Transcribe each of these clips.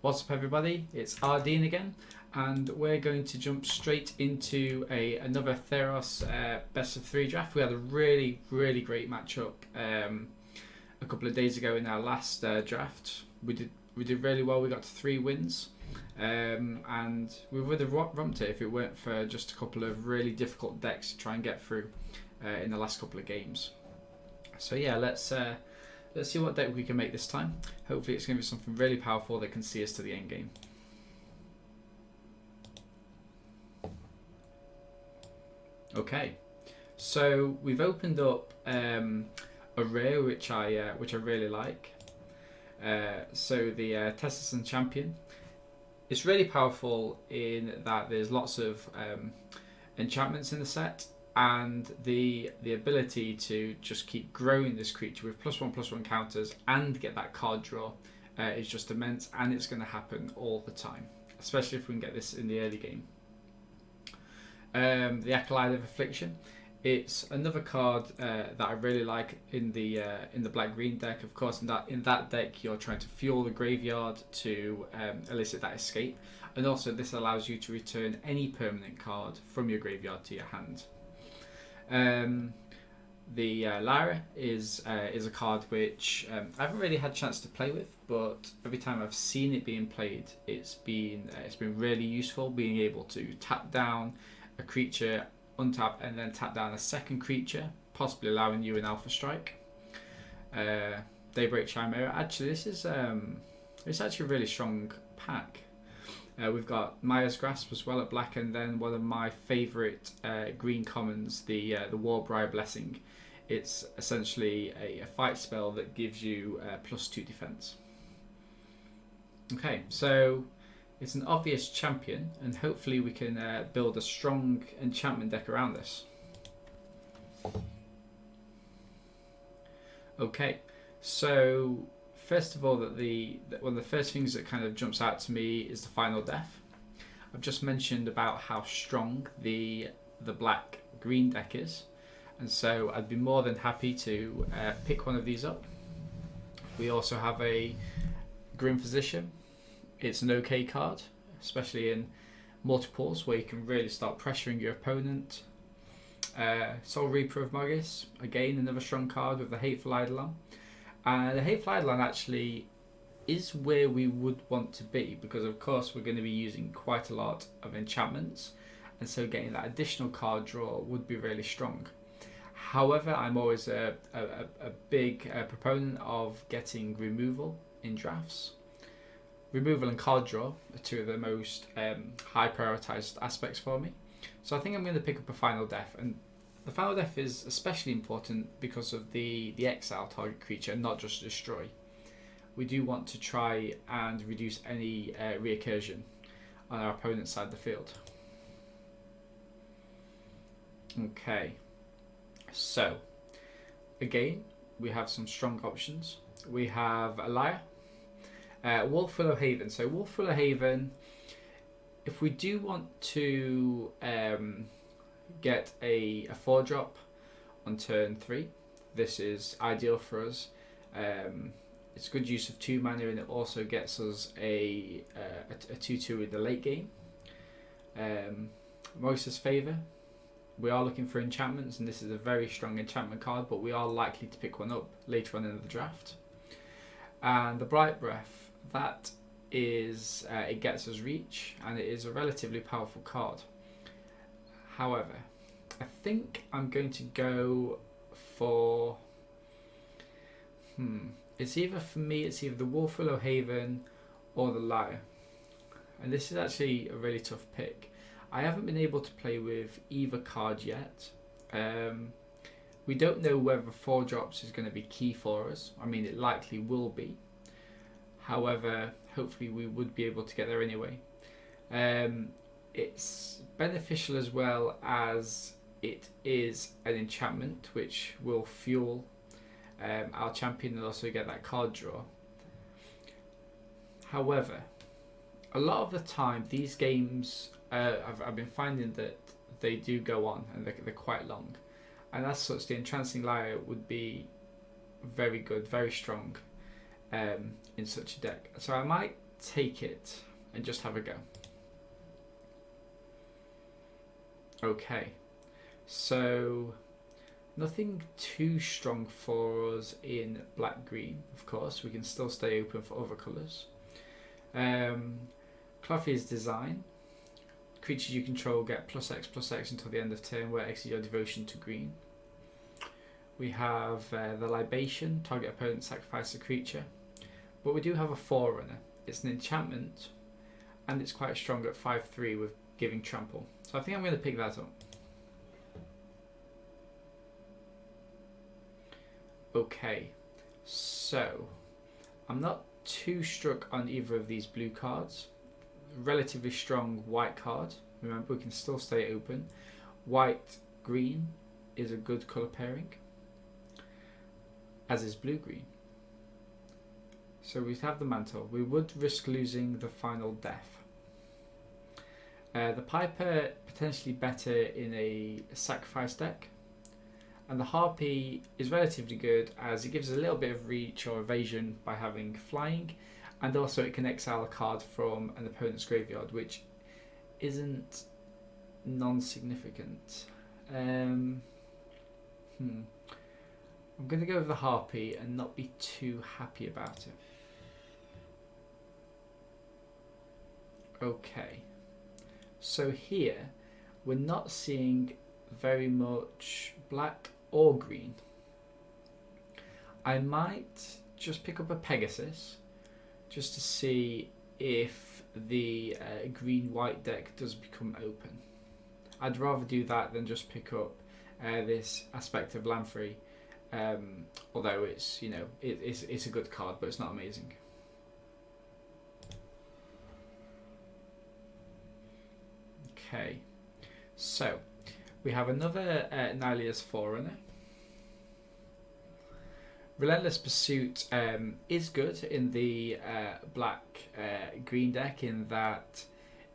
What's up everybody, it's Ardeen again, and we're going to jump straight into another Theros best of 3 draft. We had a really great matchup a couple of days ago in our last draft. We did really well. We got to 3 wins, and we would have romped it if it weren't for just a couple of really difficult decks to try and get through in the last couple of games. So yeah, let's see what deck we can make this time. Hopefully it's going to be something really powerful that can see us to the end game. Okay, so we've opened up a rare which I really like. So the Tesserson Champion. It's really powerful in that there's lots of enchantments in the set, and the ability to just keep growing this creature with +1/+1 counters and get that card draw is just immense, and it's going to happen all the time, especially if we can get this in the early game. The Acolyte of Affliction, it's another card that I really like in the black-green deck. Of course, in that deck you're trying to fuel the graveyard to elicit that escape, and also this allows you to return any permanent card from your graveyard to your hand. The Lyra is a card which I haven't really had a chance to play with, but every time I've seen it being played, it's been really useful, being able to tap down a creature, untap, and then tap down a second creature, possibly allowing you an Alpha Strike. Daybreak Chimera. Actually, this is it's actually a really strong pack. We've got Maya's Grasp as well at black, and then one of my favourite green commons, the Warbriar Blessing. It's essentially a fight spell that gives you +2 defense. Okay, so it's an obvious champion, and hopefully we can build a strong enchantment deck around this. Okay, so first of all, one of the first things that kind of jumps out to me is the Final Death. I've just mentioned about how strong the black-green deck is, and so I'd be more than happy to pick one of these up. We also have a Grim Physician. It's an okay card, especially in multiples where you can really start pressuring your opponent. Soul Reaper of Mogis, again another strong card with the Hateful Eidolon. The Hateful Eidolon actually is where we would want to be, because of course we're going to be using quite a lot of enchantments, and so getting that additional card draw would be really strong. However, I'm always a big proponent of getting removal in drafts. Removal and card draw are two of the most high prioritized aspects for me. So I think I'm going to pick up a Final Death, and the Final Death is especially important because of the exile target creature, not just destroy. We do want to try and reduce any recursion on our opponent's side of the field. Okay, so again we have some strong options. We have a Lyre, Wolfwillow Haven. So Wolfwillow Haven, if we do want to get a 4-drop on turn 3, this is ideal for us. It's good use of 2 mana, and it also gets us a 2/2 in the late game. Moisa's Favour, we are looking for enchantments, and this is a very strong enchantment card, but we are likely to pick one up later on in the draft. And the Bright Breath, that is it gets us reach, and it is a relatively powerful card. However, I think I'm going to go for it's either the Wolfwillow Haven or the Lyre, and this is actually a really tough pick. I haven't been able to play with either card yet. We don't know whether 4 drops is going to be key for us. I mean, it likely will be. However, hopefully we would be able to get there anyway. It's beneficial as well as it is an enchantment which will fuel our champion and also get that card draw. However, a lot of the time these games I've been finding that they do go on, and they're quite long, and as such the Entrancing Lyre would be very good, very strong in such a deck. So I might take it and just have a go. Okay, so nothing too strong for us in black-green, of course. We can still stay open for other colours. Clothy's Design. Creatures you control get +X/+X until the end of turn, where X is your devotion to green. We have the Libation. Target opponent sacrifice a creature. But we do have a Forerunner. It's an enchantment, and it's quite strong at 5/3 with giving trample. So I think I'm going to pick that up. Okay, so I'm not too struck on either of these blue cards. Relatively strong white card. Remember, we can still stay open. White-green is a good colour pairing, as is blue-green. So we have the Mantle. We would risk losing the Final Death. The Piper, potentially better in a sacrifice deck. And the Harpy is relatively good, as it gives a little bit of reach or evasion by having flying, and also it can exile a card from an opponent's graveyard, which isn't non-significant. I'm going to go with the Harpy and not be too happy about it. Okay, so here we're not seeing very much black or green. I might just pick up a Pegasus just to see if the green-white deck does become open. I'd rather do that than just pick up this Aspect of Lamprey, although it's, you know, it's a good card, but it's not amazing. Okay, so we have another Nylia's Forerunner. Relentless Pursuit is good in the black-green deck, in that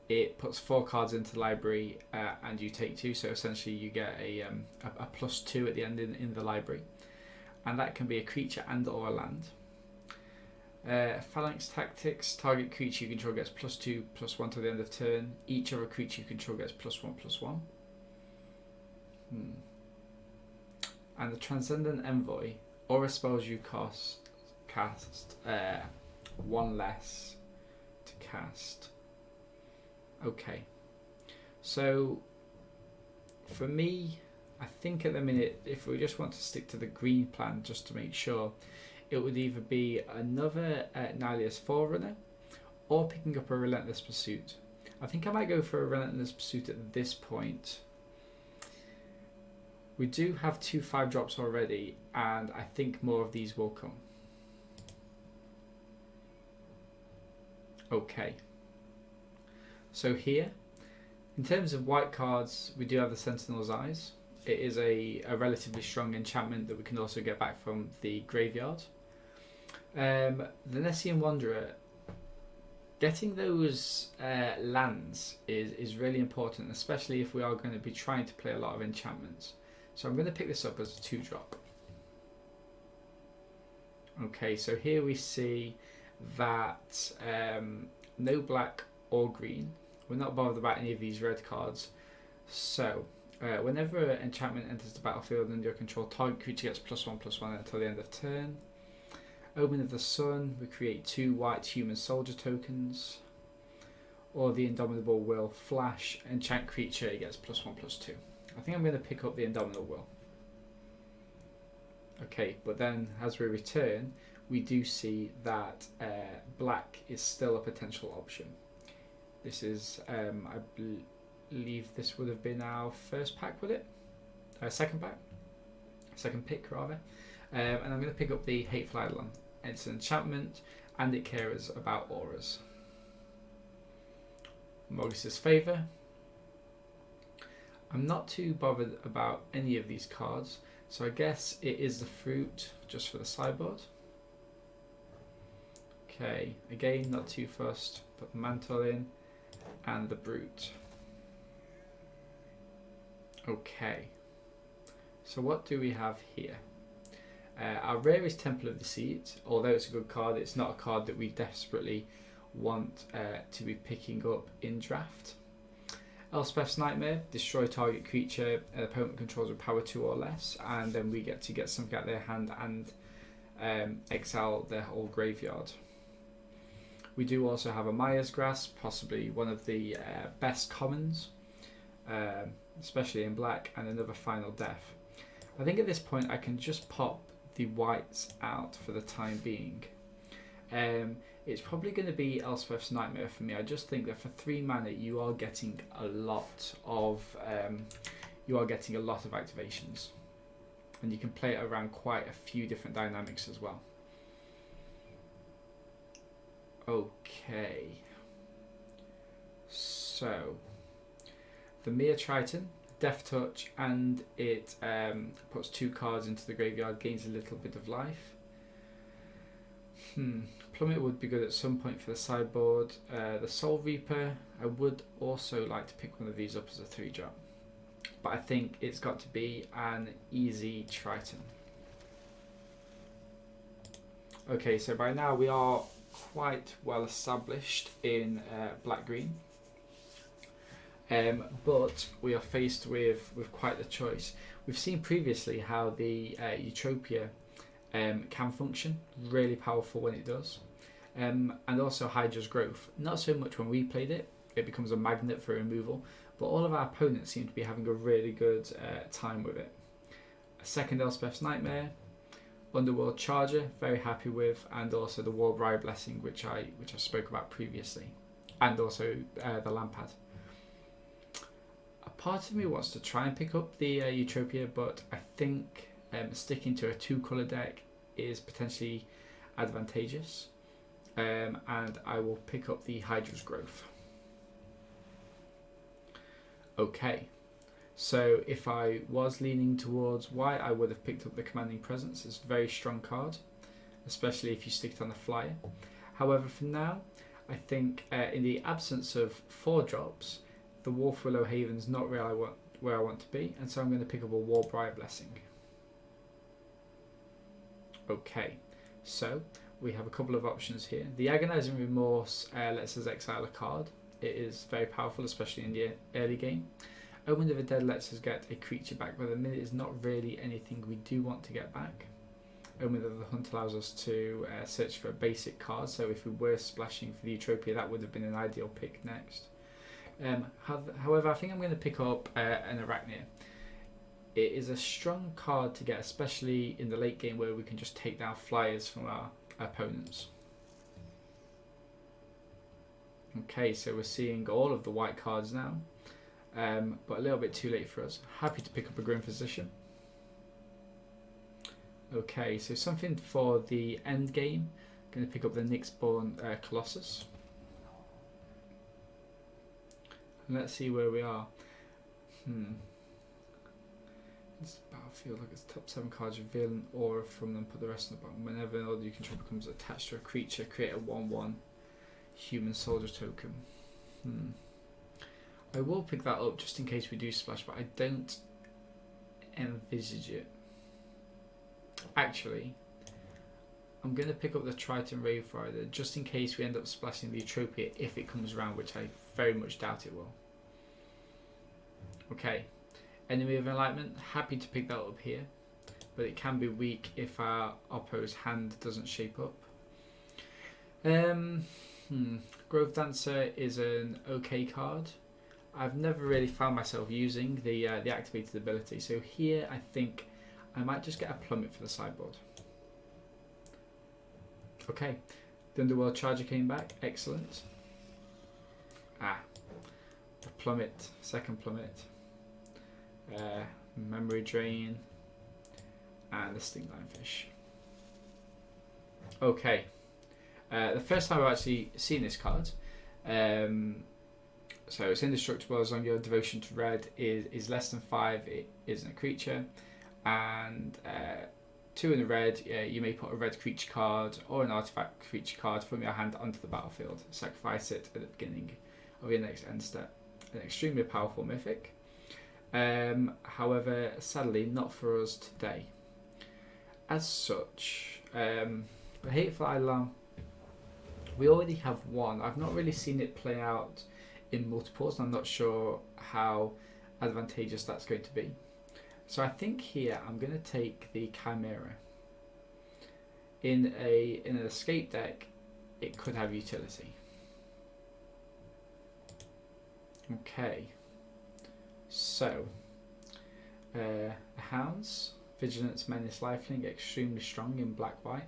it puts 4 cards into the library and you take 2, so essentially you get a +2 at the end in the library, and that can be a creature and or a land. Phalanx Tactics. Target creature you control gets +2/+1 till the end of turn. Each other creature you control gets +1/+1. And the Transcendent Envoy. Aura spells you cast 1 less to cast. Okay, so for me, I think at the minute, if we just want to stick to the green plan just to make sure, it would either be another Nylia's Forerunner or picking up a Relentless Pursuit. I think I might go for a Relentless Pursuit at this point. We do have 2 5-drops already, and I think more of these will come. Okay. So here, in terms of white cards, we do have the Sentinel's Eyes. It is a relatively strong enchantment that we can also get back from the graveyard. The Nessian Wanderer, getting those lands is really important, especially if we are going to be trying to play a lot of enchantments. So I'm going to pick this up as a 2-drop. Okay, so here we see that no black or green. We're not bothered about any of these red cards. So whenever an enchantment enters the battlefield under your control, target creature gets +1/+1 until the end of turn. Omen of the Sun, we create 2 white human soldier tokens. Or the Indomitable Will. Flash, enchant creature, it gets +1/+2. I think I'm going to pick up the Indomitable Will. Okay, but then as we return, we do see that black is still a potential option. This is, I believe this would have been our first pack, would it? Second pack? Second pick, rather. And I'm going to pick up the Hateful Eidolon. It's an enchantment, and it cares about auras. Mogus's Favour. I'm not too bothered about any of these cards, so I guess it is the Fruit just for the sideboard. Okay, again, not too fussed. Put the Mantle in, and the Brute. Okay, so what do we have here? Our rare is Temple of Deceit. Although it's a good card, it's not a card that we desperately want to be picking up in draft. Elspeth's Nightmare, destroy target creature an opponent controls with power 2 or less, and then we get to get something out of their hand and exile their whole graveyard. We do also have a Maya's Grasp, possibly one of the best commons, especially in black, and another Final Death. I think at this point I can just pop the whites out for the time being. It's probably going to be Elspeth's Nightmare for me. I just think that for 3 mana you are getting a lot of activations, and you can play it around quite a few different dynamics as well. Okay, so the Mere Triton, Death Touch, and it puts 2 cards into the graveyard, gains a little bit of life. Plummet would be good at some point for the sideboard. The Soul Reaper, I would also like to pick one of these up as a 3-drop, but I think it's got to be an easy Triton. Okay, so by now we are quite well established in black-green. But we are faced with quite the choice. We've seen previously how the Utopia can function, really powerful when it does. And also Hydra's Growth. Not so much when we played it, it becomes a magnet for removal, but all of our opponents seem to be having a really good time with it. A second Elspeth's Nightmare, Underworld Charger, very happy with, and also the Warbriar Blessing, which I spoke about previously, and also the Lampad. A part of me wants to try and pick up the Utopia, but I think sticking to a 2-colour deck is potentially advantageous, and I will pick up the Hydra's Growth. Okay, so if I was leaning towards white, I would have picked up the Commanding Presence. It's a very strong card, especially if you stick it on the flyer. However, for now, I think in the absence of 4-drops, the Wolf Willow Haven's not where I want to be, and so I'm going to pick up a Warbriar Blessing. Okay, so we have a couple of options here. The Agonizing Remorse lets us exile a card. It is very powerful, especially in the early game. Omen of the Dead lets us get a creature back, but at the minute is not really anything we do want to get back. Omen of the Hunt allows us to search for a basic card, so if we were splashing for the Utopia, that would have been an ideal pick next. However, I think I'm going to pick up an Arachnia. It is a strong card to get, especially in the late game where we can just take down flyers from our opponents. Okay, so we're seeing all of the white cards now, but a little bit too late for us. Happy to pick up a Grim Physician. Okay, so something for the end game. Going to pick up the Nyxborn Colossus. Let's see where we are. This battlefield, like its top 7 cards, reveal an aura from them, put the rest in the bottom. Whenever an order you control becomes attached to a creature, create a 1/1 human soldier token. I will pick that up just in case we do splash, but I don't envisage it. Actually, I'm going to pick up the Triton Rave Rider just in case we end up splashing the Utopia if it comes around, which I very much doubt it will. Okay, Enemy of Enlightenment, happy to pick that up here, but it can be weak if our oppo's hand doesn't shape up. Grove Dancer is an okay card. I've never really found myself using the activated ability, so here I think I might just get a Plummet for the sideboard. Okay, the Underworld Charger came back, excellent. The Plummet, second Plummet, Memory Drain, and the Sting Lionfish. Okay, the first time I've actually seen this card. So it's indestructible as long as your devotion to red is less than 5, it isn't a creature. And 2 in the red, you may put a red creature card or an artifact creature card from your hand onto the battlefield. Sacrifice it at the beginning of your next end step. An extremely powerful mythic. However, sadly, not for us today. As such, the Hateful Eidolon We already have one. I've not really seen it play out in multiples, and I'm not sure how advantageous that's going to be. So I think here I'm going to take the Chimera. In an escape deck, it could have utility. Okay, so Hounds, Vigilance, Menace, Lifelink, extremely strong in black-white.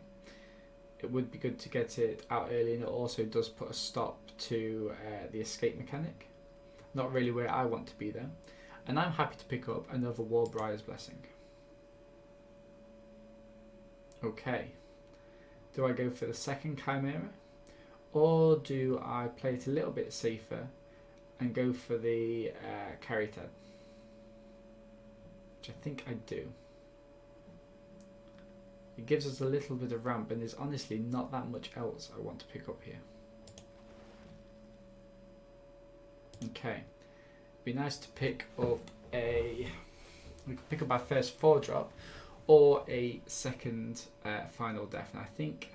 It would be good to get it out early, and it also does put a stop to the escape mechanic. Not really where I want to be though. And I'm happy to pick up another Warbriar's Blessing. Okay, do I go for the second Chimera, or do I play it a little bit safer and go for the Caryatid? Which I think I do. It gives us a little bit of ramp, and there's honestly not that much else I want to pick up here. Okay, be nice to pick up we could pick up our first 4-drop or a second final death, and I think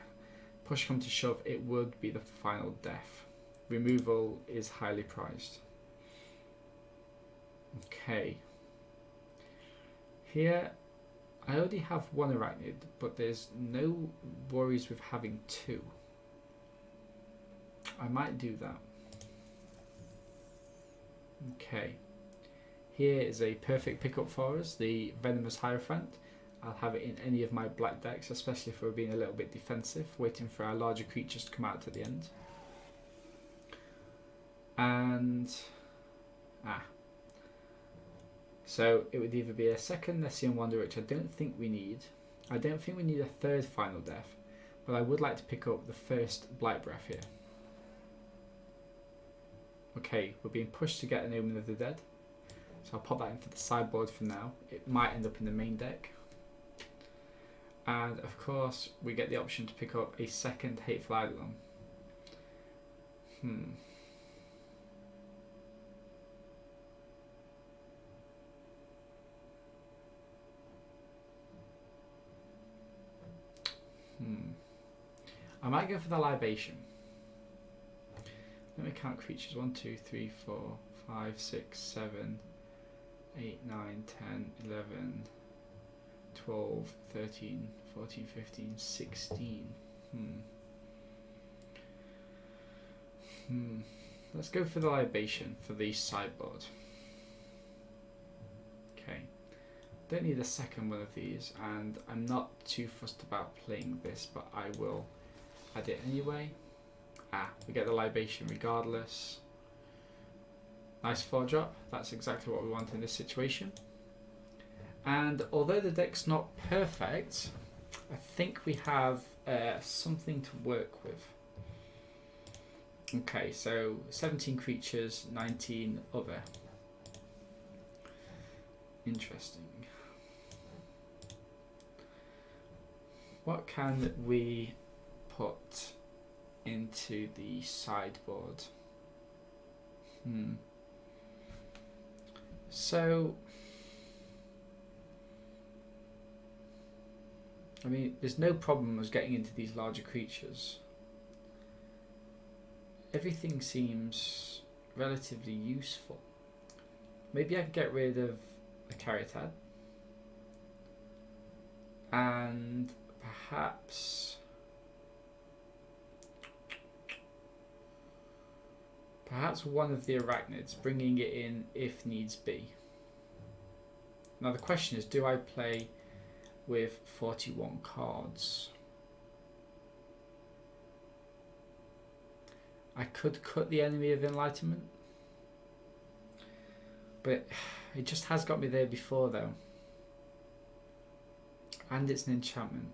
push come to shove it would be the final death. Removal is highly prized. Okay, here I already have one Arachnid, but there's no worries with having 2. I might do that. Okay, here is a perfect pickup for us, the Venomous Hierophant. I'll have it in any of my black decks, especially if we're being a little bit defensive, waiting for our larger creatures to come out at the end. And so it would either be a second Nessian Wanderer, which I don't think we need. I don't think we need a third final death, but I would like to pick up the first Blight Breath here. Okay, we're being pushed to get an Omen of the Dead, so I'll pop that in for the sideboard for now. It might end up in the main deck. And of course, we get the option to pick up a second Hateful Eidolon. I might go for the Libation. Let me count creatures. 1, 2, 3, 4, 5, 6, 7, 8, 9, 10, 11, 12, 13, 14, 15, 16. Let's go for the Libation for the sideboard. Okay. Don't need a second one of these, and I'm not too fussed about playing this, but I will add it anyway. We get the Libation regardless. Nice 4-drop. That's exactly what we want in this situation. And although the deck's not perfect, I think we have something to work with. Okay, so 17 creatures, 19 other. Interesting. What can we put into the sideboard? So, I mean, there's no problem with getting into these larger creatures. Everything seems relatively useful. Maybe I could get rid of a Caryatid, and perhaps one of the Arachnids, bringing it in if needs be. Now the question is, do I play with 41 cards? I could cut the Enemy of Enlightenment, but it just has got me there before though. And it's an enchantment.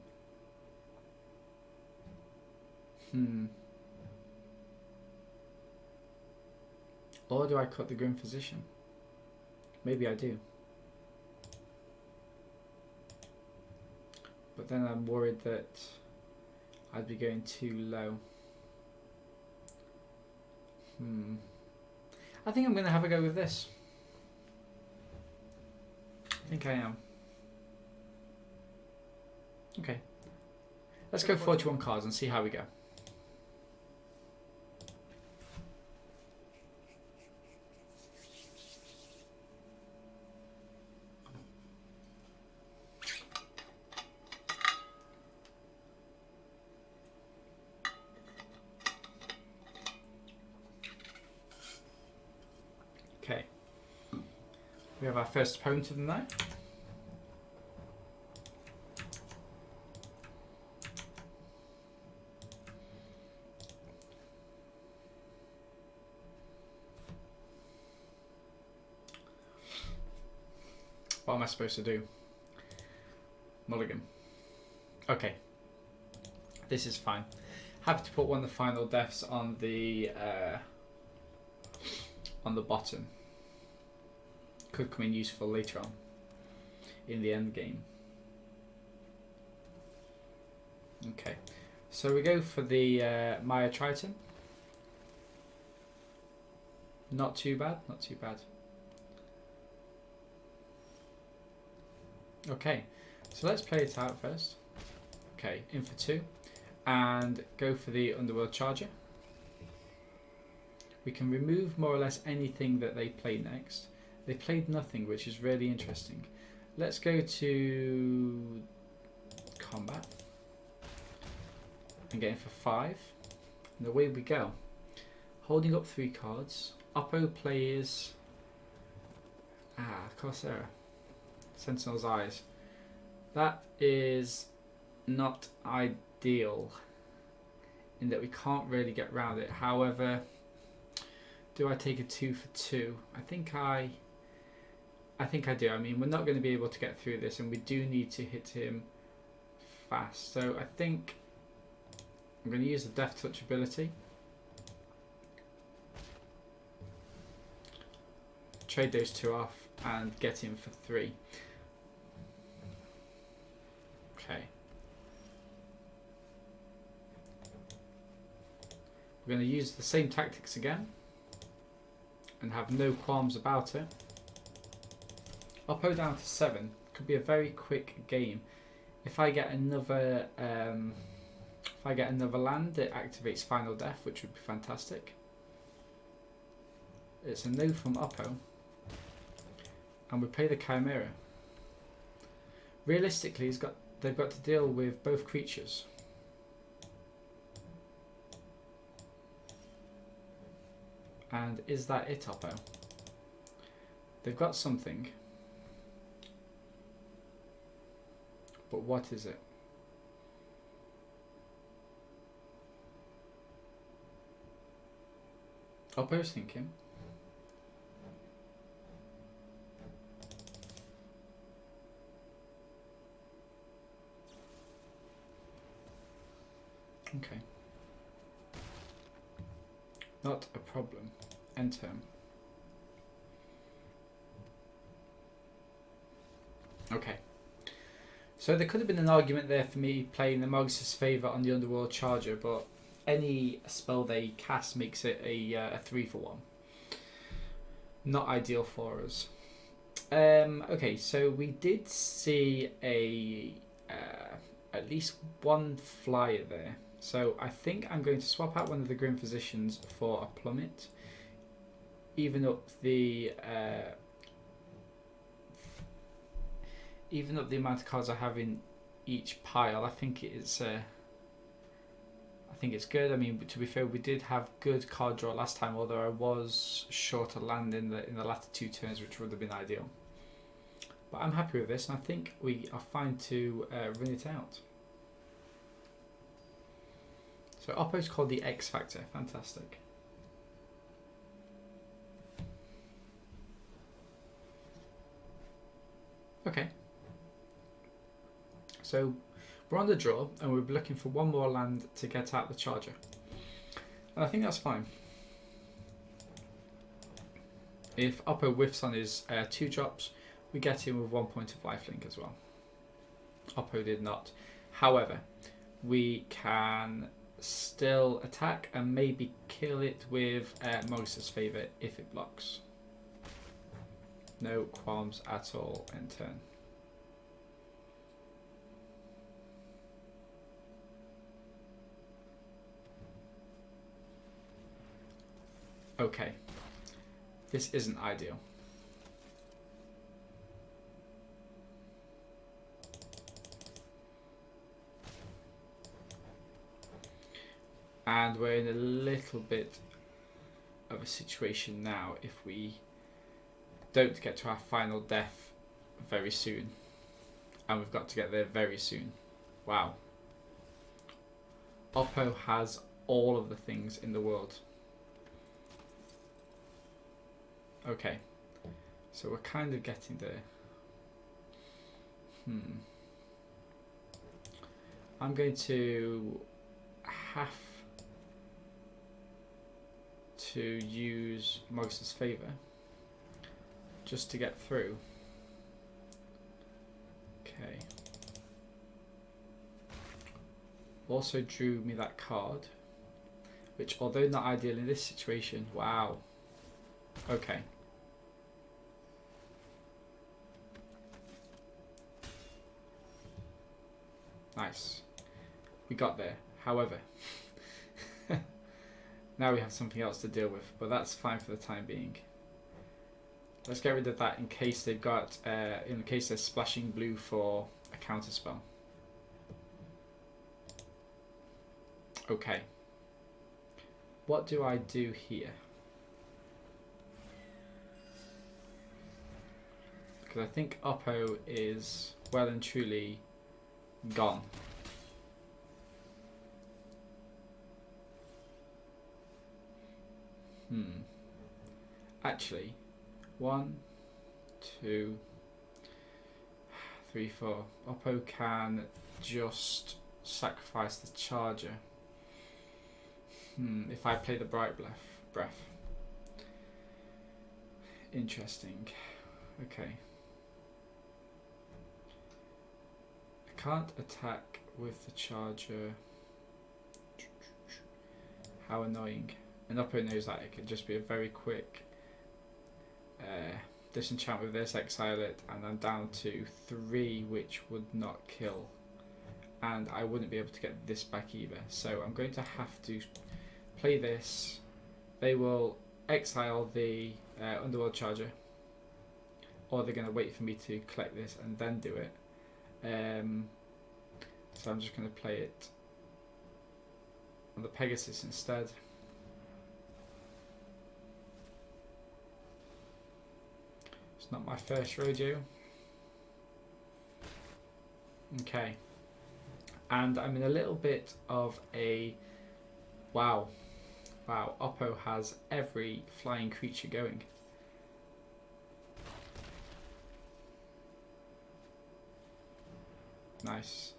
Or do I cut the Grim Physician? Maybe I do. But then I'm worried that I'd be going too low. I think I'm going to have a go with this. I think I am. Okay. Let's go 41 cards and see how we go. We have our first opponent of the night. What am I supposed to do? Mulligan. Okay. This is fine. Happy to put one of the final deaths on the bottom. Could come in useful later on in the end game. Okay. So we go for the Maya Triton. Not too bad, not too bad. Okay, so let's play it out first. Okay, in for 2. And go for the Underworld Charger. We can remove more or less anything that they play next. They played nothing, which is really interesting. Let's go to combat. And get in for 5. And away we go. Holding up 3 cards. Oppo plays... Corsair. Sentinel's Eyes. That is not ideal in that we can't really get around it. However, do I take a 2 for 2? I think I do. I mean, we're not going to be able to get through this, and we do need to hit him fast. So I think I'm going to use the Death Touch ability. Trade those 2 off and get him for 3. Okay. We're going to use the same tactics again and have no qualms about it. Oppo down to 7. Could be a very quick game. If I get another land, it activates Final Death, which would be fantastic. It's a no from Oppo. And we play the Chimera. Realistically, they've got to deal with both creatures. And is that it, Oppo? They've got something. But what is it? Oppo's thinking. Okay. Not a problem. End turn. Okay. So there could have been an argument there for me playing the Mogus's Favour on the Underworld Charger, but any spell they cast makes it a 3 for 1. Not ideal for us. Okay, so we did see at least one flyer there. So I think I'm going to swap out one of the Grim Physicians for a Plummet. Even up the amount of cards I have in each pile. I think it's good. I mean, to be fair, we did have good card draw last time, although I was short a land in the latter 2 turns, which would have been ideal. But I'm happy with this, and I think we are fine to run it out. So Oppo's called the X Factor. Fantastic. Okay. So we're on the draw, and we're looking for one more land to get out the Charger. And I think that's fine. If Oppo whiffs on his 2 drops, we get him with 1 point of lifelink as well. Oppo did not. However, we can still attack and maybe kill it with Mogus's Favour if it blocks. No qualms at all in turn. Okay, this isn't ideal. And we're in a little bit of a situation now if we don't get to our final death very soon. And we've got to get there very soon. Wow. Oppo has all of the things in the world. Okay. So we're kind of getting there. I'm going to have to use Mogus's Favour just to get through. Okay. Also drew me that card, which, although not ideal in this situation, wow. Okay. Nice. We got there. However, now we have something else to deal with, but that's fine for the time being. Let's get rid of that in case they've got, in case they're splashing blue for a counter spell. Okay. What do I do here? Because I think Oppo is well and truly gone. Actually, 1, 2, 3, 4. Oppo can just sacrifice the charger. If I play the Bright Breath. Interesting. Okay. I can't attack with the charger. How annoying. And Oppo knows that it could just be a very quick disenchant with this, exile it, and I'm down to 3, which would not kill. And I wouldn't be able to get this back either. So I'm going to have to play this. They will exile the Underworld Charger, or they're going to wait for me to collect this and then do it. So I'm just going to play it on the Pegasus instead. It's not my first rodeo. Okay. And I'm in a little bit of a wow. Oppo has every flying creature going. Nice.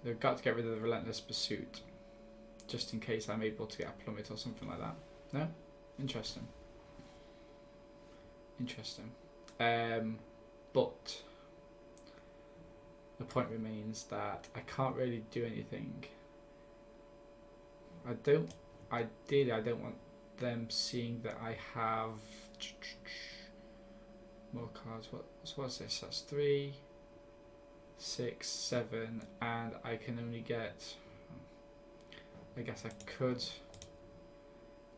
They've got to get rid of the Relentless Pursuit, just in case I'm able to get a plummet or something like that. No? Interesting. But the point remains that I can't really do anything. Ideally I don't want them seeing that I have more cards. What's this? That's 3, 6, 7, and I can only get, I guess I could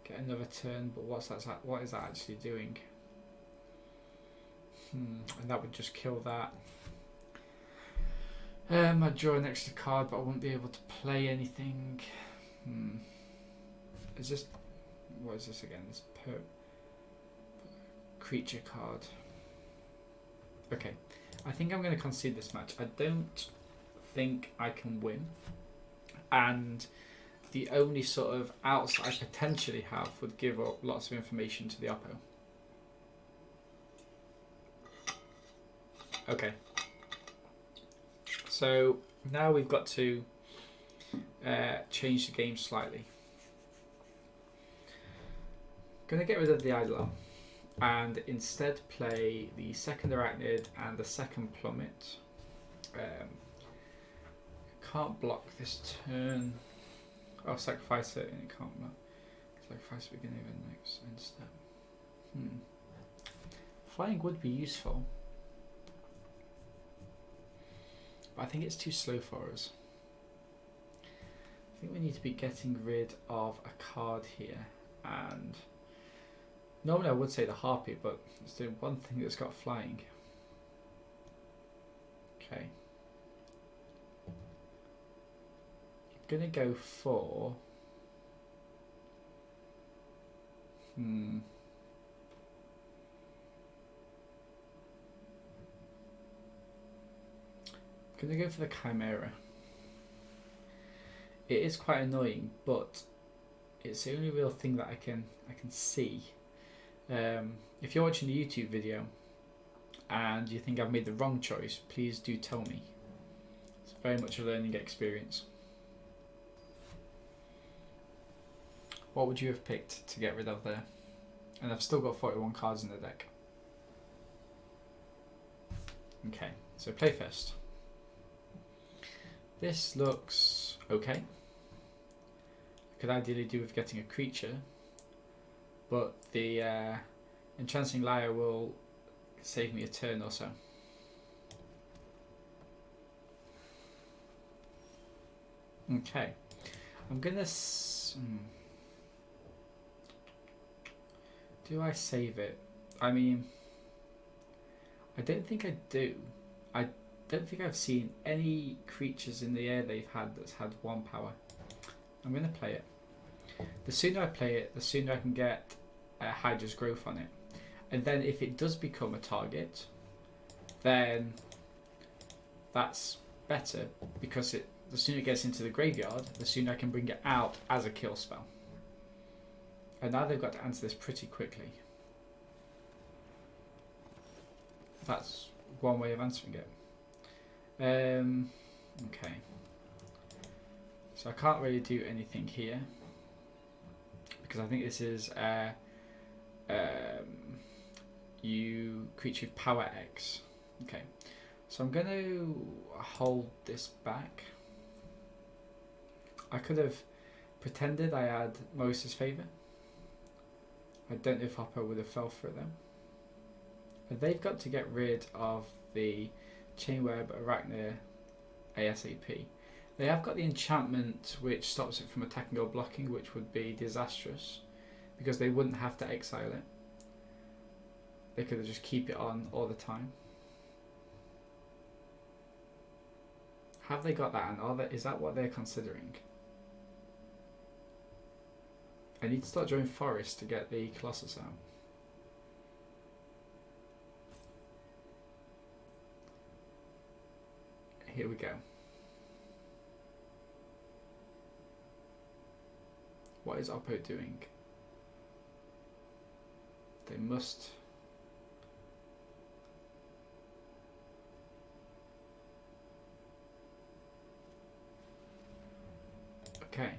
get another turn, but what is that actually doing? And that would just kill that. I'd draw an extra card, but I won't be able to play anything. Is this, what is this again? This creature card. Okay, I think I'm going to concede this match. I don't think I can win, and the only sort of outs I potentially have would give up lots of information to the Oppo. Okay, so now we've got to change the game slightly. Going to get rid of the Eidolon and instead play the second Arachnid and the second Plummet. Can't block this turn. I'll sacrifice it and it can't block. Sacrifice the beginning of the next end step. Flying would be useful, but I think it's too slow for us. I think we need to be getting rid of a card here, and normally I would say the Harpy, but it's the one thing that's got flying. Okay. I'm gonna go for gonna go for the Chimera. It is quite annoying, but it's the only real thing that I can see. If you're watching the YouTube video and you think I've made the wrong choice, please do tell me. It's very much a learning experience. What would you have picked to get rid of there? And I've still got 41 cards in the deck. Okay, so play first. This looks okay. Could ideally do with getting a creature, but the Enchanting Lyre will save me a turn or so. Okay, I'm gonna. Do I save it? I mean, I don't think I do. I don't think I've seen any creatures in the air they've had that's had 1 power. I'm gonna play it. The sooner I play it, the sooner I can get Hydra's Growth on it. And then if it does become a target, then that's better, because the sooner it gets into the graveyard, the sooner I can bring it out as a kill spell. And now they've got to answer this pretty quickly. That's one way of answering it. Okay. So I can't really do anything here, because I think this is you creature with power X. Okay, so I'm going to hold this back. I could have pretended I had Maurice's Favour. I don't know if Oppo would have fell for it then. But they've got to get rid of the Chainweb Arachne ASAP. They have got the enchantment which stops it from attacking or blocking, which would be disastrous, because they wouldn't have to exile it. They could just keep it on all the time. Have they got that, and is that what they're considering? I need to start drawing Forest to get the Colossus out. Here we go. What is Oppo doing? They must... Okay.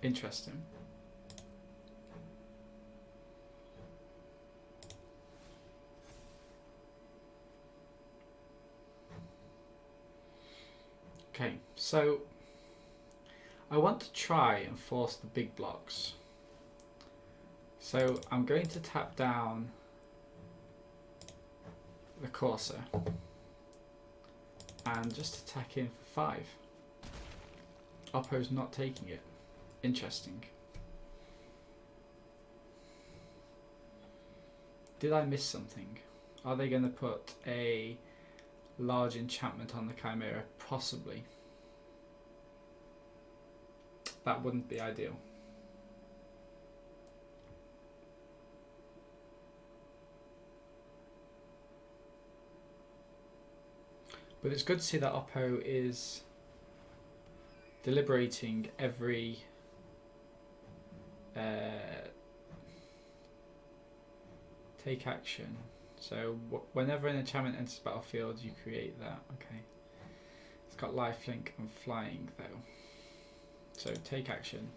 Interesting. Okay, so I want to try and force the big blocks. So I'm going to tap down the Corsair and just attack in for 5. Oppo's not taking it. Interesting. Did I miss something? Are they going to put a large enchantment on the Chimera? Possibly. That wouldn't be ideal. But it's good to see that Oppo is deliberating every take action. So whenever an enchantment enters the battlefield, you create that. Okay. It's got lifelink and flying though. So take action.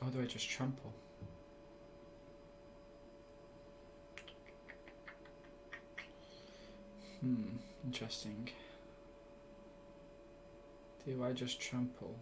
Or do I just trample? Interesting. Do I just trample?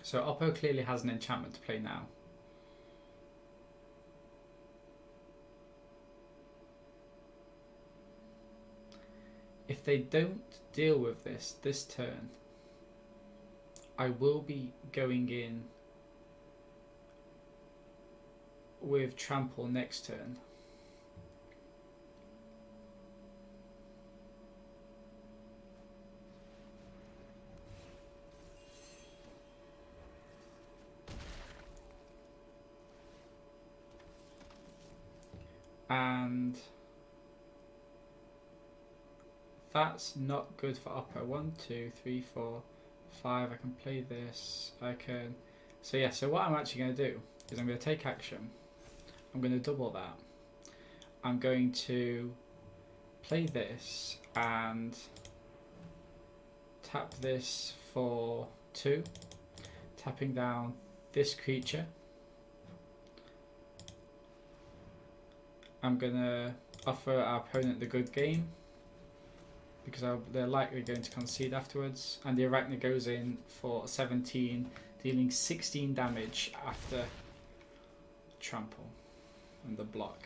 So Oppo clearly has an enchantment to play now. If they don't deal with this turn, I will be going in with trample next turn. And that's not good for upper. 1, 2, 3, 4, 5. I can play this. I can. So yeah. So what I'm actually going to do is I'm going to take action. I'm going to double that. I'm going to play this and tap this for 2, tapping down this creature. I'm going to offer our opponent the good game because they're likely going to concede afterwards, and the Arachne goes in for 17, dealing 16 damage after trample and the block.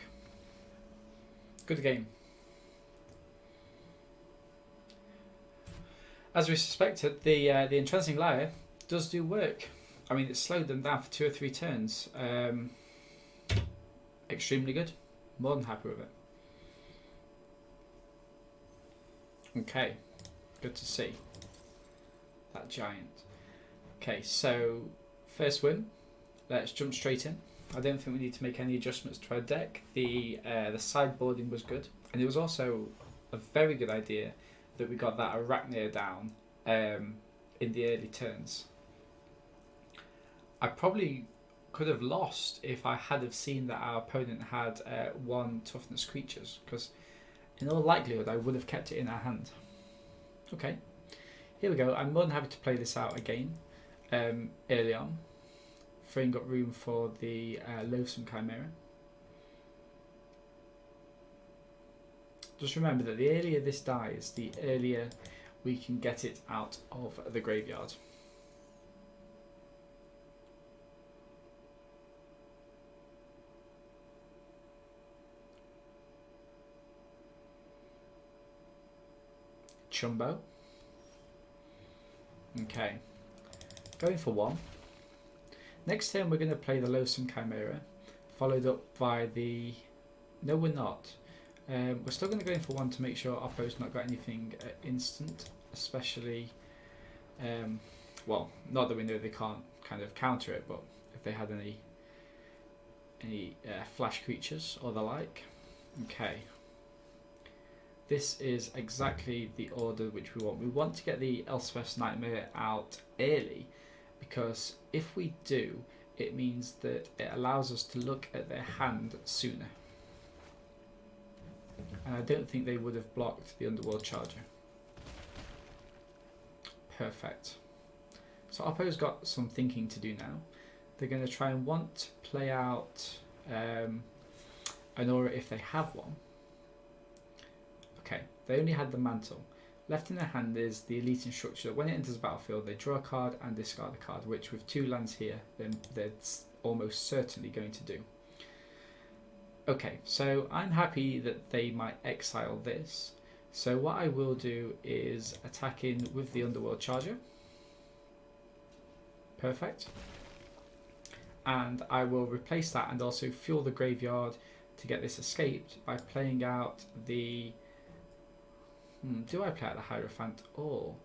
Good game. As we suspected, the Entrancing Lyre does do work. I mean, it slowed them down for 2 or 3 turns. Extremely good. More than happy with it. Okay, good to see that giant. Okay, so first win. Let's jump straight in. I don't think we need to make any adjustments to our deck. The sideboarding was good, and it was also a very good idea that we got that Arachne down in the early turns. I probably could have lost if I had have seen that our opponent had 1 toughness creatures, because in all likelihood I would have kept it in our hand. Okay, here we go. I'm more than happy to play this out again early on, freeing up room for the Loathsome Chimera. Just remember that the earlier this dies, the earlier we can get it out of the graveyard. Chumbo. Okay, going for 1. Next turn we're going to play the Loathsome Chimera, followed up by the... No, we're not. We're still going to go in for 1 to make sure Oppo's not got anything instant, especially... well, not that we know they can't kind of counter it, but if they had any flash creatures or the like. Okay. This is exactly the order which we want. We want to get the Elspeth's Nightmare out early, because if we do, it means that it allows us to look at their hand sooner. And I don't think they would have blocked the Underworld Charger. Perfect. So Oppo's got some thinking to do now. They're going to try and want to play out an aura if they have one. Okay, they only had the Mantle. Left in their hand is the Elite Instructor. When it enters the battlefield, they draw a card and discard a card, which with 2 lands here, then they're almost certainly going to do. Okay, so I'm happy that they might exile this. So what I will do is attack in with the Underworld Charger. Perfect. And I will replace that and also fuel the graveyard to get this escaped by playing out the... do I play out the Hierophant or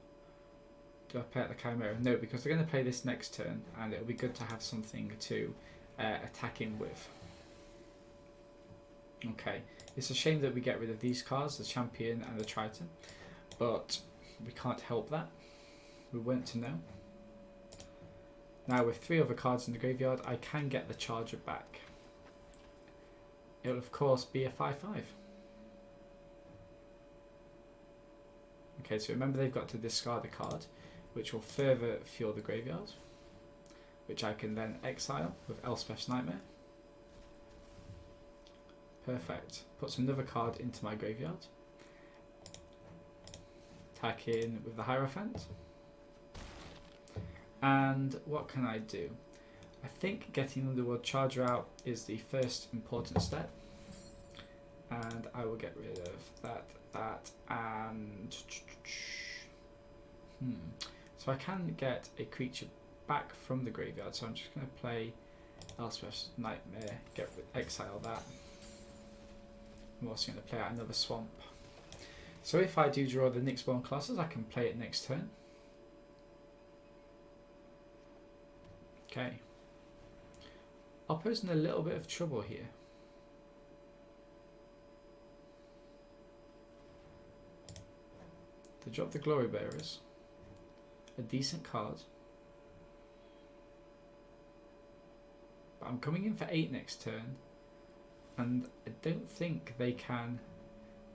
do I play out the Chimera? No, because they're going to play this next turn and it'll be good to have something to attack in with. Okay, it's a shame that we get rid of these cards, the Champion and the Triton, but we can't help that. We weren't to know. Now with 3 other cards in the graveyard, I can get the Charger back. It'll of course be a 5/5. Okay, so remember they've got to discard a card, which will further fuel the graveyard, which I can then exile with Elspeth's Nightmare. Perfect. Puts another card into my graveyard. Attack in with the Hierophant. And what can I do? I think getting Underworld Charger out is the first important step. And I will get rid of that, and... So I can get a creature back from the graveyard, so I'm just going to play Elspeth's Nightmare, exile that. I'm also going to play out another Swamp. So if I do draw the Nyxborn Colossus, I can play it next turn. Okay. Oppo's in a little bit of trouble here. They drop the Glory Bearers. A decent card. But I'm coming in for 8 next turn. And I don't think they can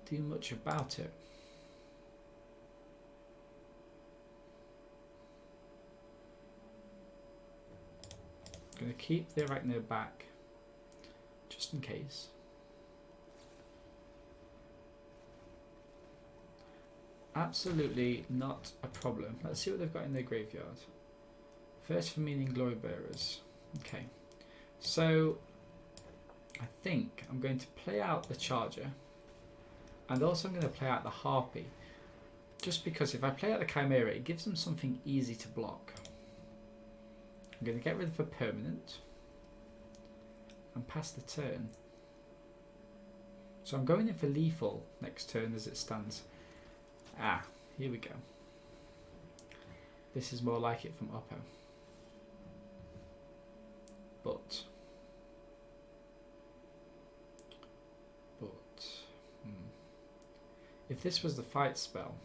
do much about it. I'm going to keep the Arachno back, just in case. Absolutely not a problem. Let's see what they've got in their graveyard. First for meaning Glory Bearers. Okay, so I think I'm going to play out the Charger, and also I'm going to play out the Harpy, just because if I play out the Chimera, it gives them something easy to block. I'm going to get rid of a permanent and pass the turn. So I'm going in for lethal next turn as it stands. Ah, here we go. This is more like it from Oppo. But if this was the fight spell,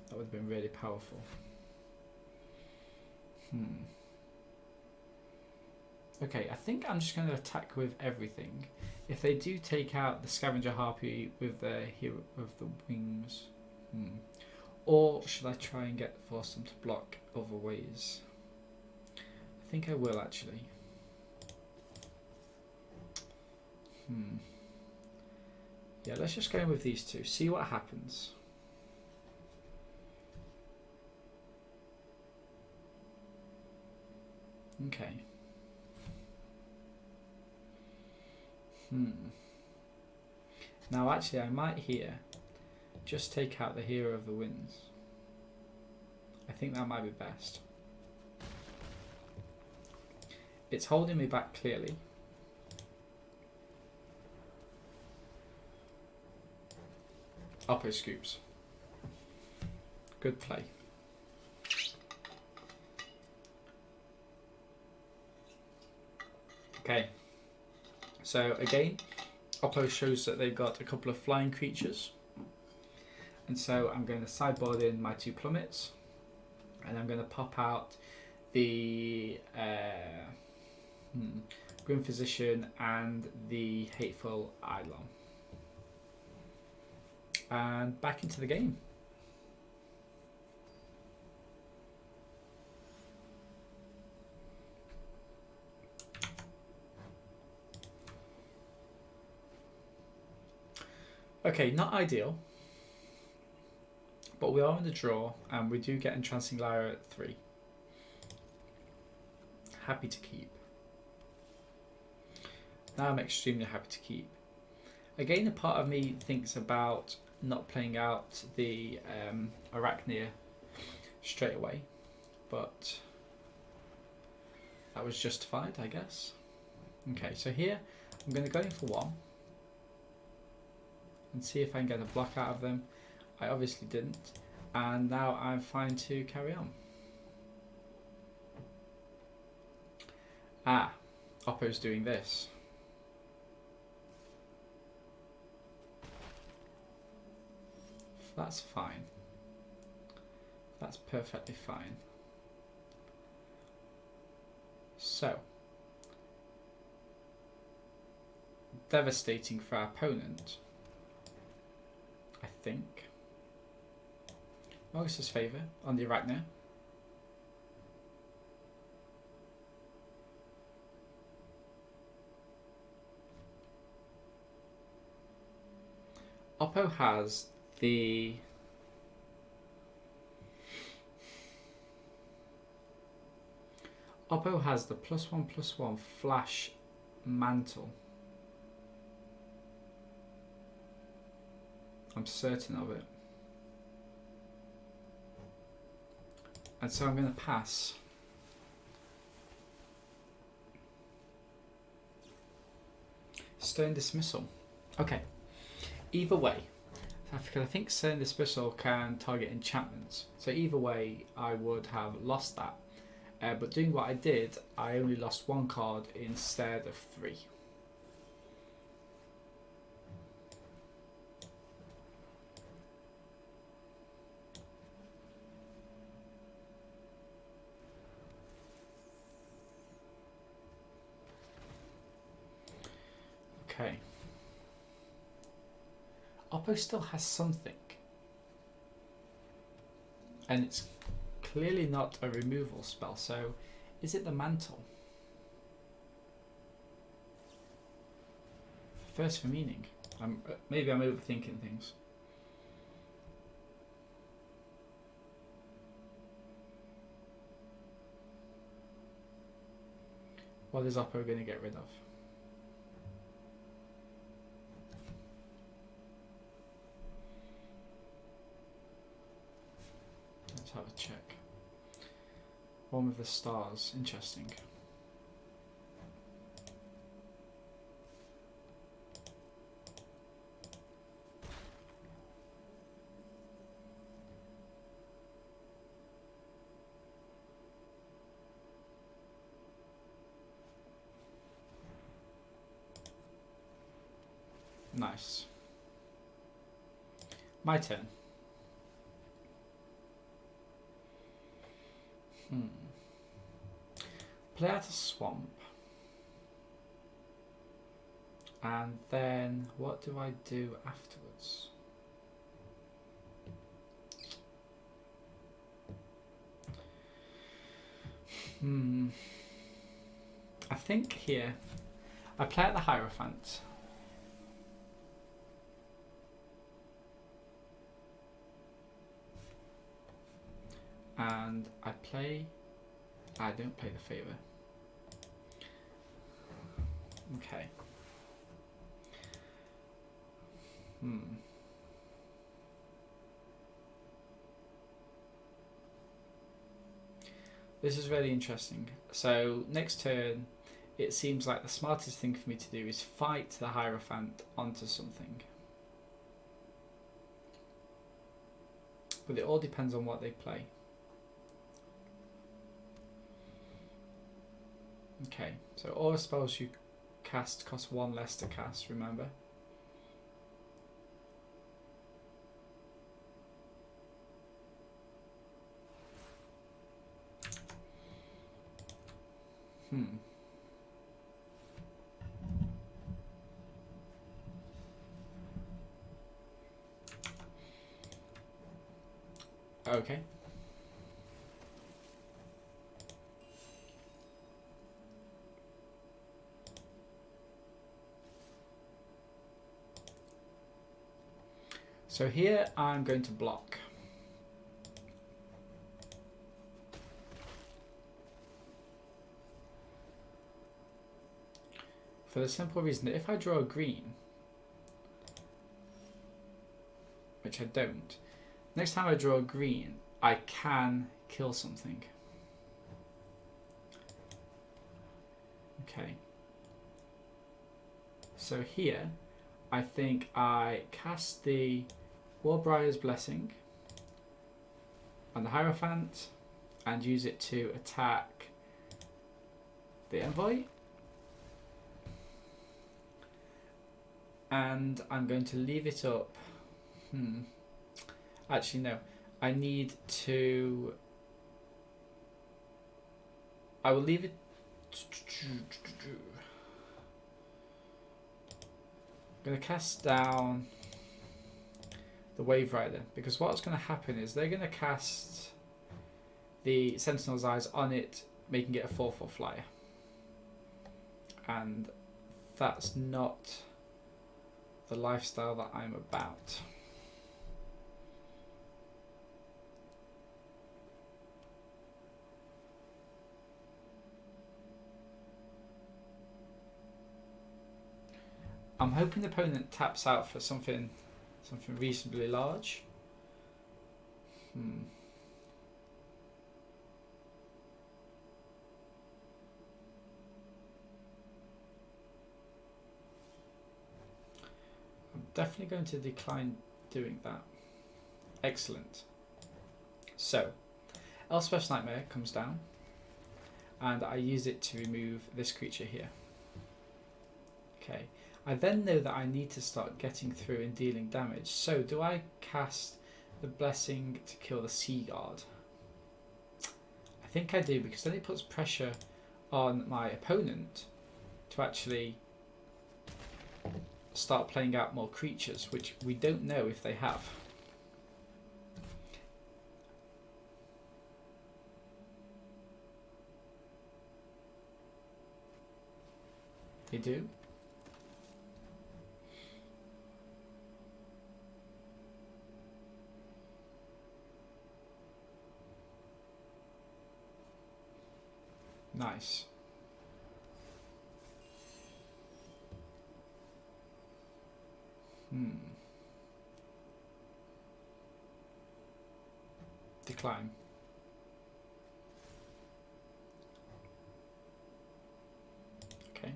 that would have been really powerful. Okay, I think I'm just going to attack with everything. If they do take out the Scavenger Harpy with the hero of the wings, or should I try and force them to block other ways? I think I will actually. Yeah, let's just go in with these two. See what happens. Okay. Now actually I might here just take out the Hero of the Winds. I think that might be best. It's holding me back clearly. Oppo scoops. Good play. Okay, so again, Oppo shows that they've got a couple of flying creatures, and so I'm going to sideboard in my 2 plummets, and I'm going to pop out the Grim Physician and the Hateful Eidolon, and back into the game. Okay, not ideal, but we are in the draw and we do get Entrancing Lyre at 3. Happy to keep. Now I'm extremely happy to keep. Again, a part of me thinks about not playing out the Arachnia straight away, but that was justified, I guess. Okay, so here I'm going to go in for 1. And see if I can get a block out of them. I obviously didn't, and now I'm fine to carry on. Ah, Oppo's doing this. That's fine. That's perfectly fine. So, devastating for our opponent, I think. Maugus's Favour on the Arachno. Oppo has the +1/+1 flash mantle. I'm certain of it. And so I'm going to pass. Stern Dismissal. Okay. Either way, because I think Stern Dismissal can target enchantments. So either way, I would have lost that. But doing what I did, I only lost 1 card instead of 3. Okay. Oppo still has something. And it's clearly not a removal spell, so is it the mantle? First for meaning. Maybe I'm overthinking things. What is Oppo going to get rid of? Let's have a check. One with the stars. Interesting. Nice. My turn. Play out a swamp. And then what do I do afterwards? I think here I play out the Hierophant. And I don't play the Favor. Okay. This is really interesting. So next turn, it seems like the smartest thing for me to do is fight the Hierophant onto something. But it all depends on what they play. Okay, so all the spells you cast cost 1 less to cast, remember? Okay. So here I'm going to block. For the simple reason that if I draw a green, which I don't, next time I draw a green, I can kill something. Okay. So here, I think I cast the Warbriar's Blessing on the Hierophant and use it to attack the Envoy. And I'm going to leave it up. Actually, no. I need to... I will leave it... I'm going to cast down the Wave Rider, because what's going to happen is they're going to cast the Sentinel's Eyes on it, making it a 4/4 flyer. And that's not the lifestyle that I'm about. I'm hoping the opponent taps out for something reasonably large. I'm definitely going to decline doing that. Excellent. So, Elspeth's Nightmare comes down, and I use it to remove this creature here. Okay. I then know that I need to start getting through and dealing damage. So, do I cast the Blessing to kill the Sea Guard? I think I do, because then it puts pressure on my opponent to actually start playing out more creatures, which we don't know if they have. They do. Nice. Decline. Okay.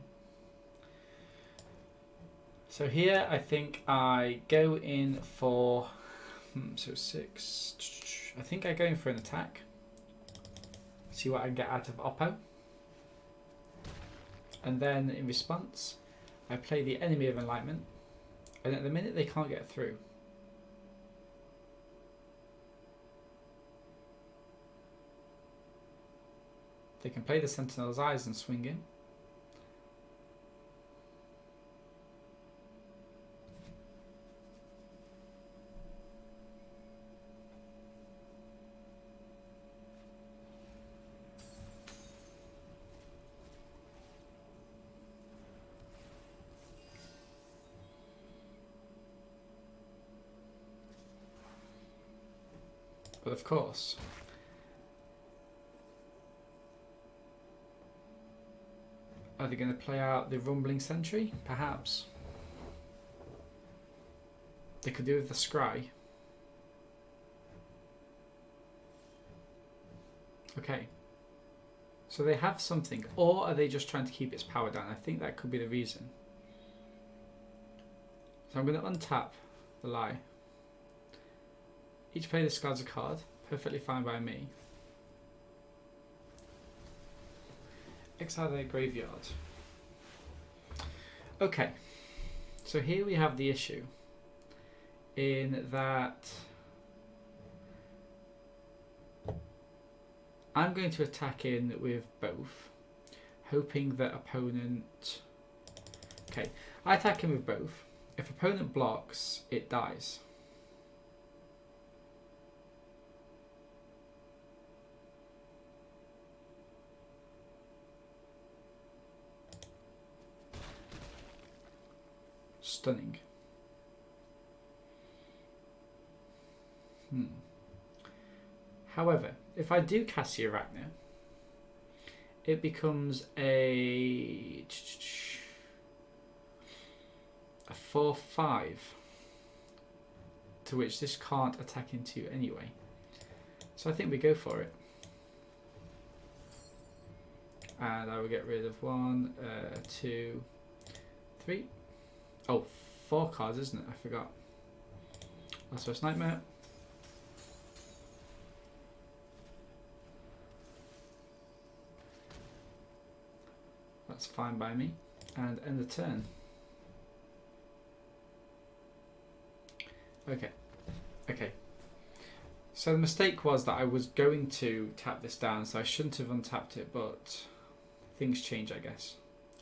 So here I think I go in for so 6. I think I go in for an attack. See what I can get out of Oppo. And then in response, I play the Enemy of Enlightenment. And at the minute they can't get through. They can play the Sentinel's Eyes and swing in. But of course, are they going to play out the Rumbling Sentry? Perhaps. They could do with the Scry. Okay. So they have something. Or are they just trying to keep its power down? I think that could be the reason. So I'm going to untap the Lie. Each player discards a card. Perfectly fine by me. Exile their graveyard. Okay. So here we have the issue. In that I'm going to attack in with both. Hoping that opponent... Okay. I attack in with both. If opponent blocks, it dies. Stunning. However, if I do cast the Arachnia, it becomes a 4/5, to which this can't attack into anyway. So I think we go for it. And I will get rid of 1, 2, 3. Oh, 4 cards, isn't it? I forgot. Elspeth's Nightmare. That's fine by me. And end the turn. Okay. Okay. So the mistake was that I was going to tap this down, so I shouldn't have untapped it, but things change, I guess.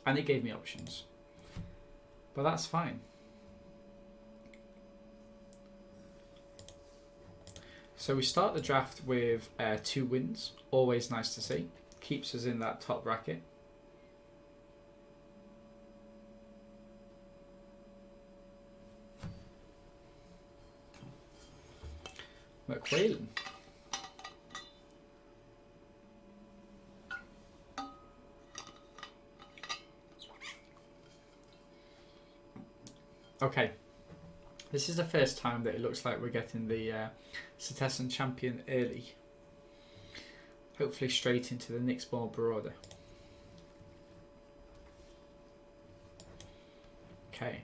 And it gave me options. But that's fine. So we start the draft with 2 wins. Always nice to see. Keeps us in that top bracket. McWhalen. Okay. This is the first time that it looks like we're getting the Cetessan champion early. Hopefully straight into the Nyxball Marauder. Okay.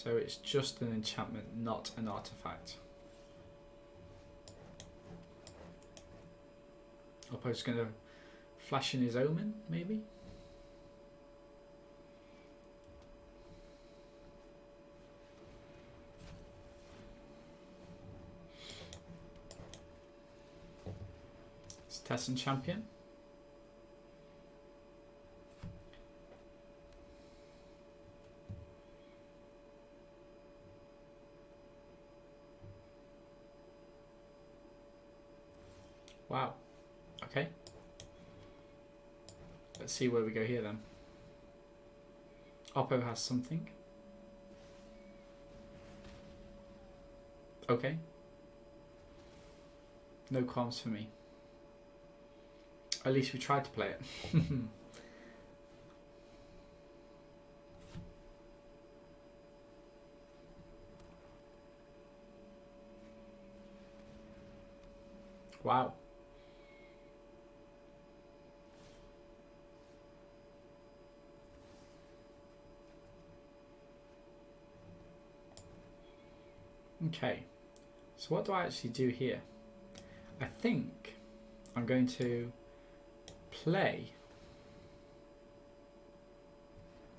So it's just an enchantment, not an artifact. Oppo's going to flash in his Omen, maybe? It's Tessin Champion. Wow. Okay. Let's see where we go here then. Oppo has something. Okay. No qualms for me. At least we tried to play it. Wow. Okay, so what do I actually do here? I think I'm going to play.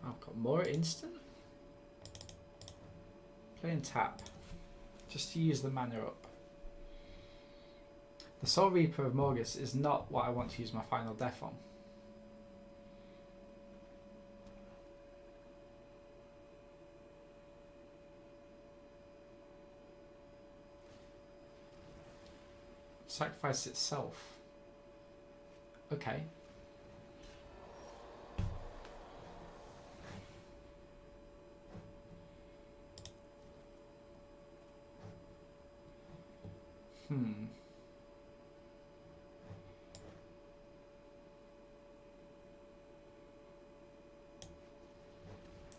I've got more instant. Play and tap, just to use the mana up. The Soul Reaper of Morgus is not what I want to use my final death on. Sacrifice itself. Okay.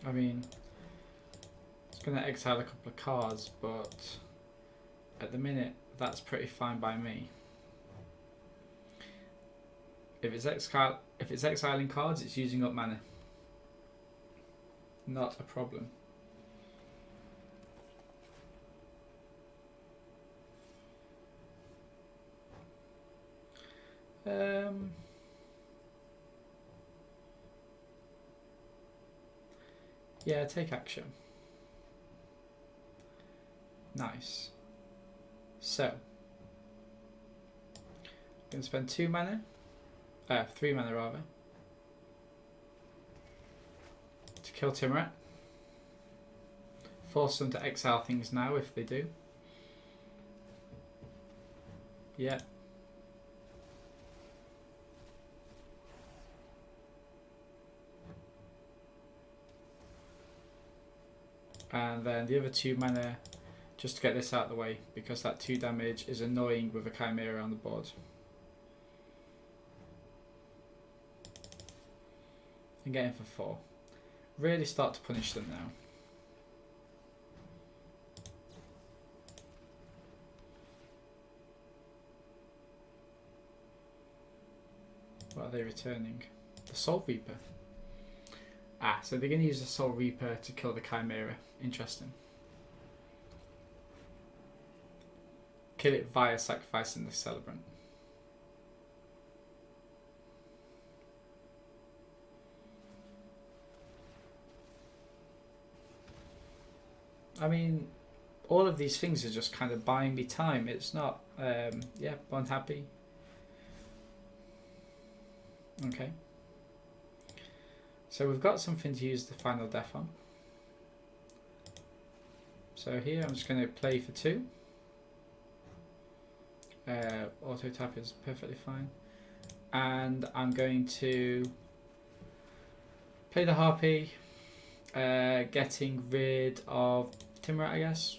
I mean, it's going to exile a couple of cards, but at the minute, that's pretty fine by me. If it's exiling cards, it's using up mana. Not a problem. Yeah, take action. Nice. So, I'm going to spend 2 mana, 3 mana rather, to kill Timurat. Force them to exile things now if they do. Yeah. And then the other 2 mana just to get this out of the way, because that 2 damage is annoying with a Chimera on the board. And get in for 4. Really start to punish them now. What are they returning? The Soul Reaper. Ah, so they're going to use the Soul Reaper to kill the Chimera. Interesting. Kill it via sacrificing the Celebrant. I mean, all of these things are just kind of buying me time. It's not, yeah, Bond happy. Okay. So we've got something to use the final death on. So here I'm just going to play for 2. Auto tap is perfectly fine. And I'm going to play the Harpy, getting rid of Timurat, I guess.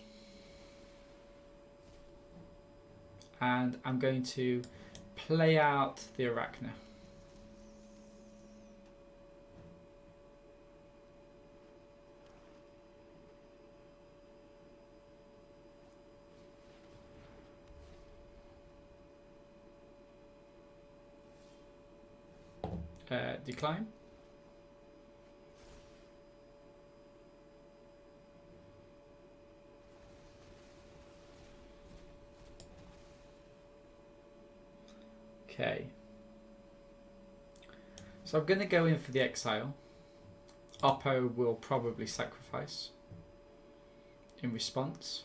And I'm going to play out the Arachna. Decline. Okay. So I'm going to go in for the exile. Oppo will probably sacrifice in response.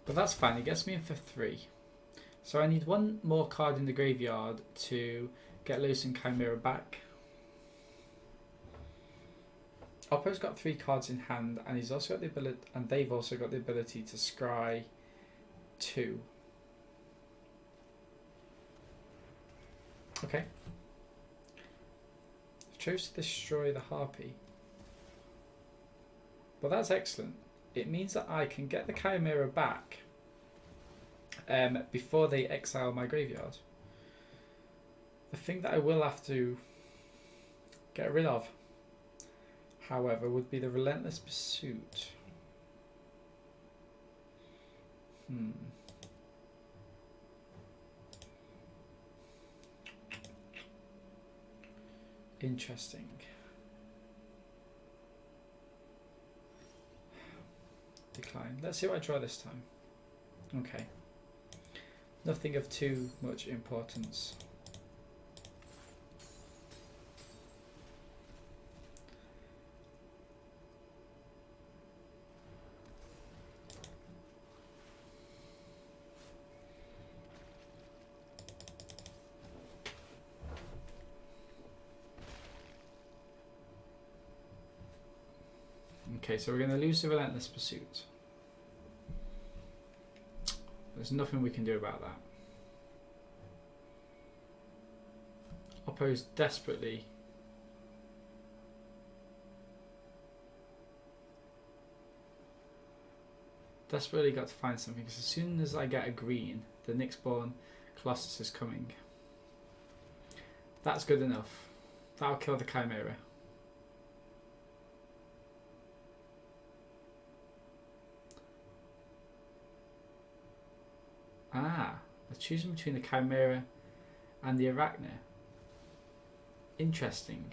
But that's fine, it gets me in for 3. So I need one more card in the graveyard to get Loose and Chimera back. Oppo's got 3 cards in hand, and he's also got the ability, and they've also got the ability to scry 2. Okay. I've chose to destroy the Harpy. Well, that's excellent. It means that I can get the Chimera back before they exile my graveyard. The thing that I will have to get rid of, however, would be the Relentless Pursuit. Interesting. Decline. Let's see what I draw this time. Okay. Nothing of too much importance. Okay, so we're going to lose the Relentless Pursuit. There's nothing we can do about that. Oppo's desperately got to find something, because as soon as I get a green, the Nyxborn Colossus is coming. That's good enough. That'll kill the Chimera. Ah, they're choosing between the Chimera and the Arachne. Interesting.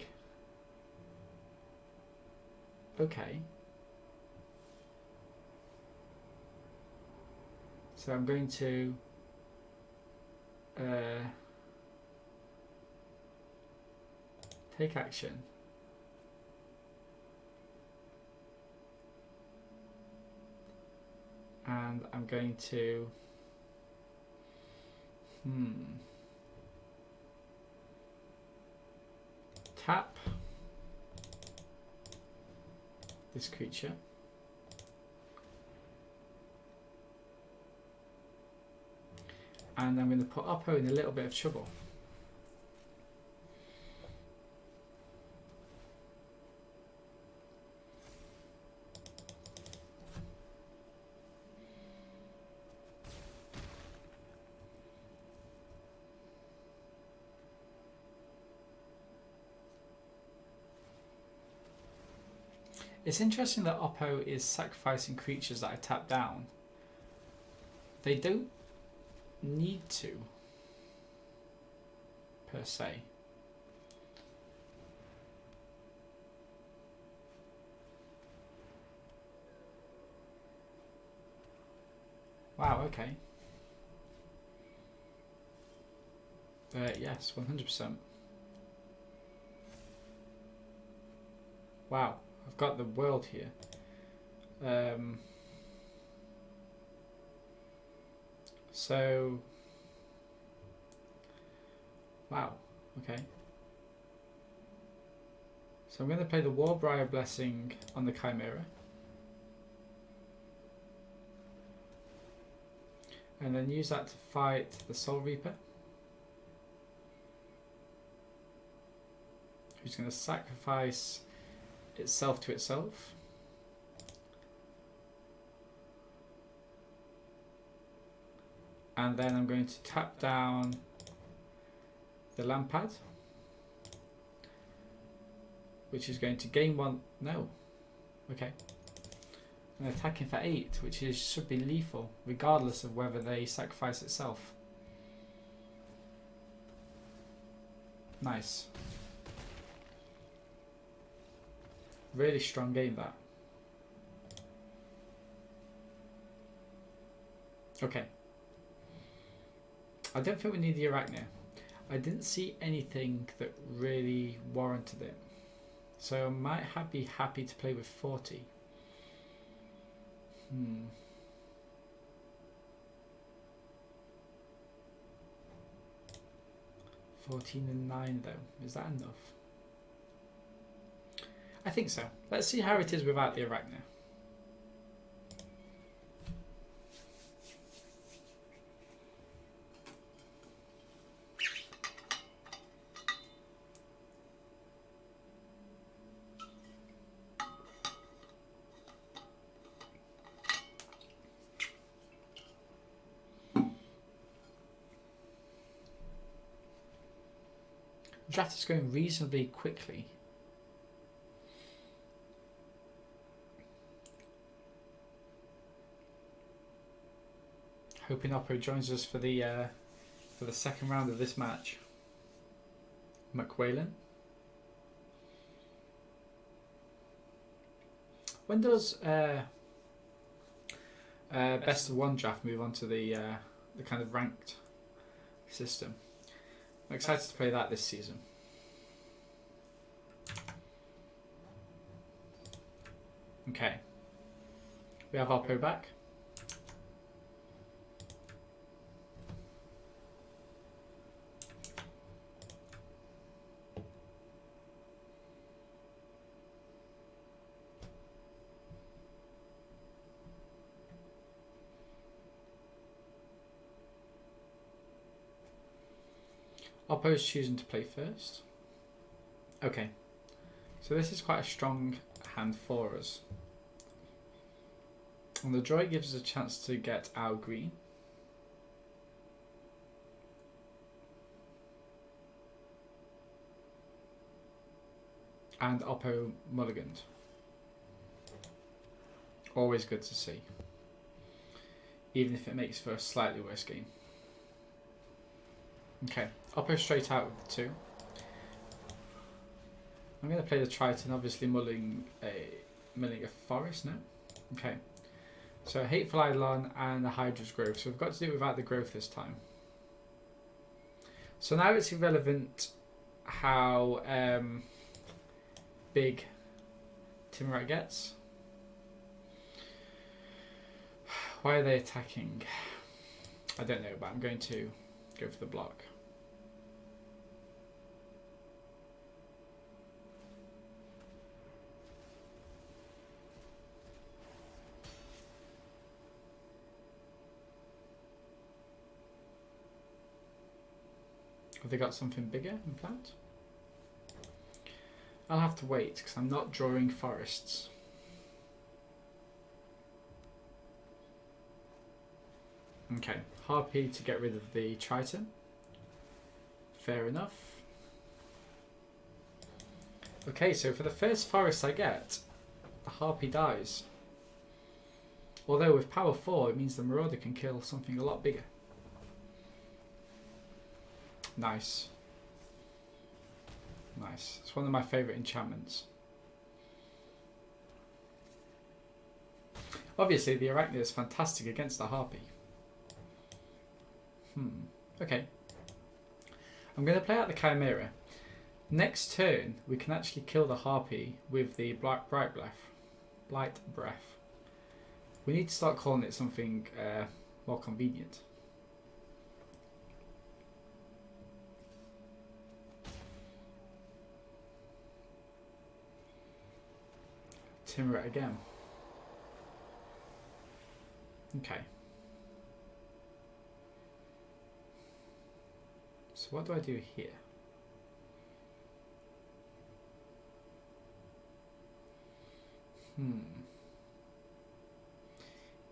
Okay. So I'm going to take action. And I'm going to tap this creature. And I'm going to put Oppo in a little bit of trouble. It's interesting that Oppo is sacrificing creatures that I tap down. They don't need to, per se. Wow, okay. Yes, 100%. Wow. I've got the world here. So, wow, okay. So I'm going to play the Warbriar Blessing on the Chimera. And then use that to fight the Soul Reaper, who's going to sacrifice itself to itself. And then I'm going to tap down the Lampad, which is going to gain 1. No. Okay. And attacking for 8, which should be lethal, regardless of whether they sacrifice itself. Nice. Really strong game, that. Okay. I don't think we need the Arachnia. I didn't see anything that really warranted it. So I might be happy to play with 40. 14 and 9 though. Is that enough? I think so. Let's see how it is without the Arachnia. Draft is going reasonably quickly. Hoping Oppo joins us for the second round of this match. McWhalen. When does best of one draft move on to the kind of ranked system? I'm excited to play that this season. Okay. We have Oppo back. Oppo is choosing to play first. Okay, so this is quite a strong hand for us. And the draw gives us a chance to get our green. And Oppo mulliganed. Always good to see. Even if it makes for a slightly worse game. Okay, Oppo straight out with the 2. I'm going to play the Triton, obviously mulling a forest, no? Okay, so Hateful Eidolon and the Hydra's Growth, so we've got to do it without the growth this time. So now it's irrelevant how big Timurat gets. Why are they attacking? I don't know, but I'm going to go for the block. Have they got something bigger in plant? I'll have to wait because I'm not drawing forests. Okay, Harpy to get rid of the Triton. Fair enough. Okay, so for the first forest I get, the Harpy dies. Although with power 4 it means the Marauder can kill something a lot bigger. Nice. Nice. It's one of my favourite enchantments. Obviously the Arachnia is fantastic against the Harpy. Okay. I'm going to play out the Chimera. Next turn we can actually kill the Harpy with the Blight Breath. We need to start calling it something more convenient. Timurat again. Okay. So what do I do here?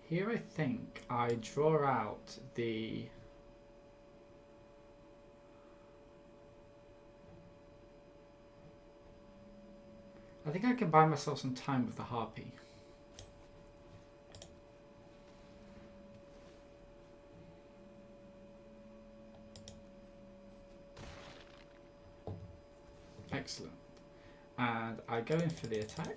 Here I think I draw out the I think I can buy myself some time with the Harpy. Excellent. And I go in for the attack.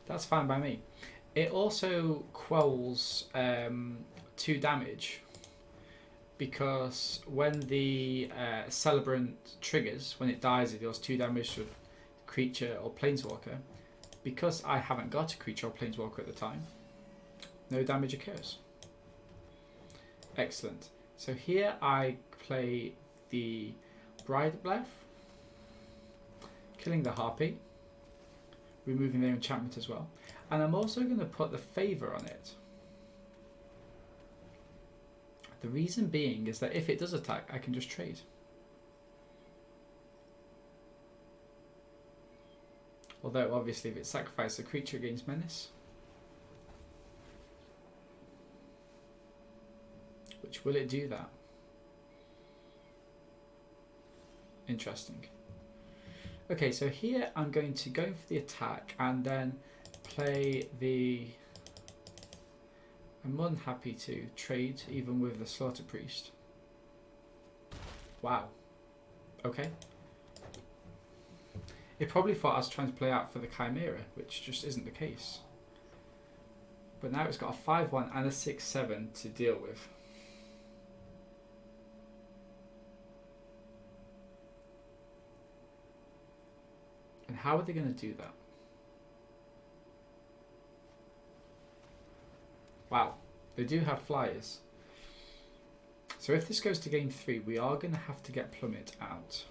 That's fine by me. It also quells 2 damage because when the celebrant triggers, when it dies, it deals 2 damage to a creature or planeswalker. Because I haven't got a creature or planeswalker at the time, no damage occurs. Excellent. So here I play the Bride Blef, killing the Harpy, removing their enchantment as well. And I'm also going to put the Favor on it. The reason being is that if it does attack, I can just trade. Although, obviously, if it sacrifices a creature against menace, which will it do that? Interesting. Okay, so here I'm going to go for the attack and then play the... I'm more than happy to trade even with the Slaughter Priest. Wow. Okay. It probably thought I was trying to play out for the Chimera, which just isn't the case. But now it's got a 5-1 and a 6-7 to deal with. And how are they going to do that? Wow, they do have flyers. So if this goes to game 3, we are going to have to get Plummet out.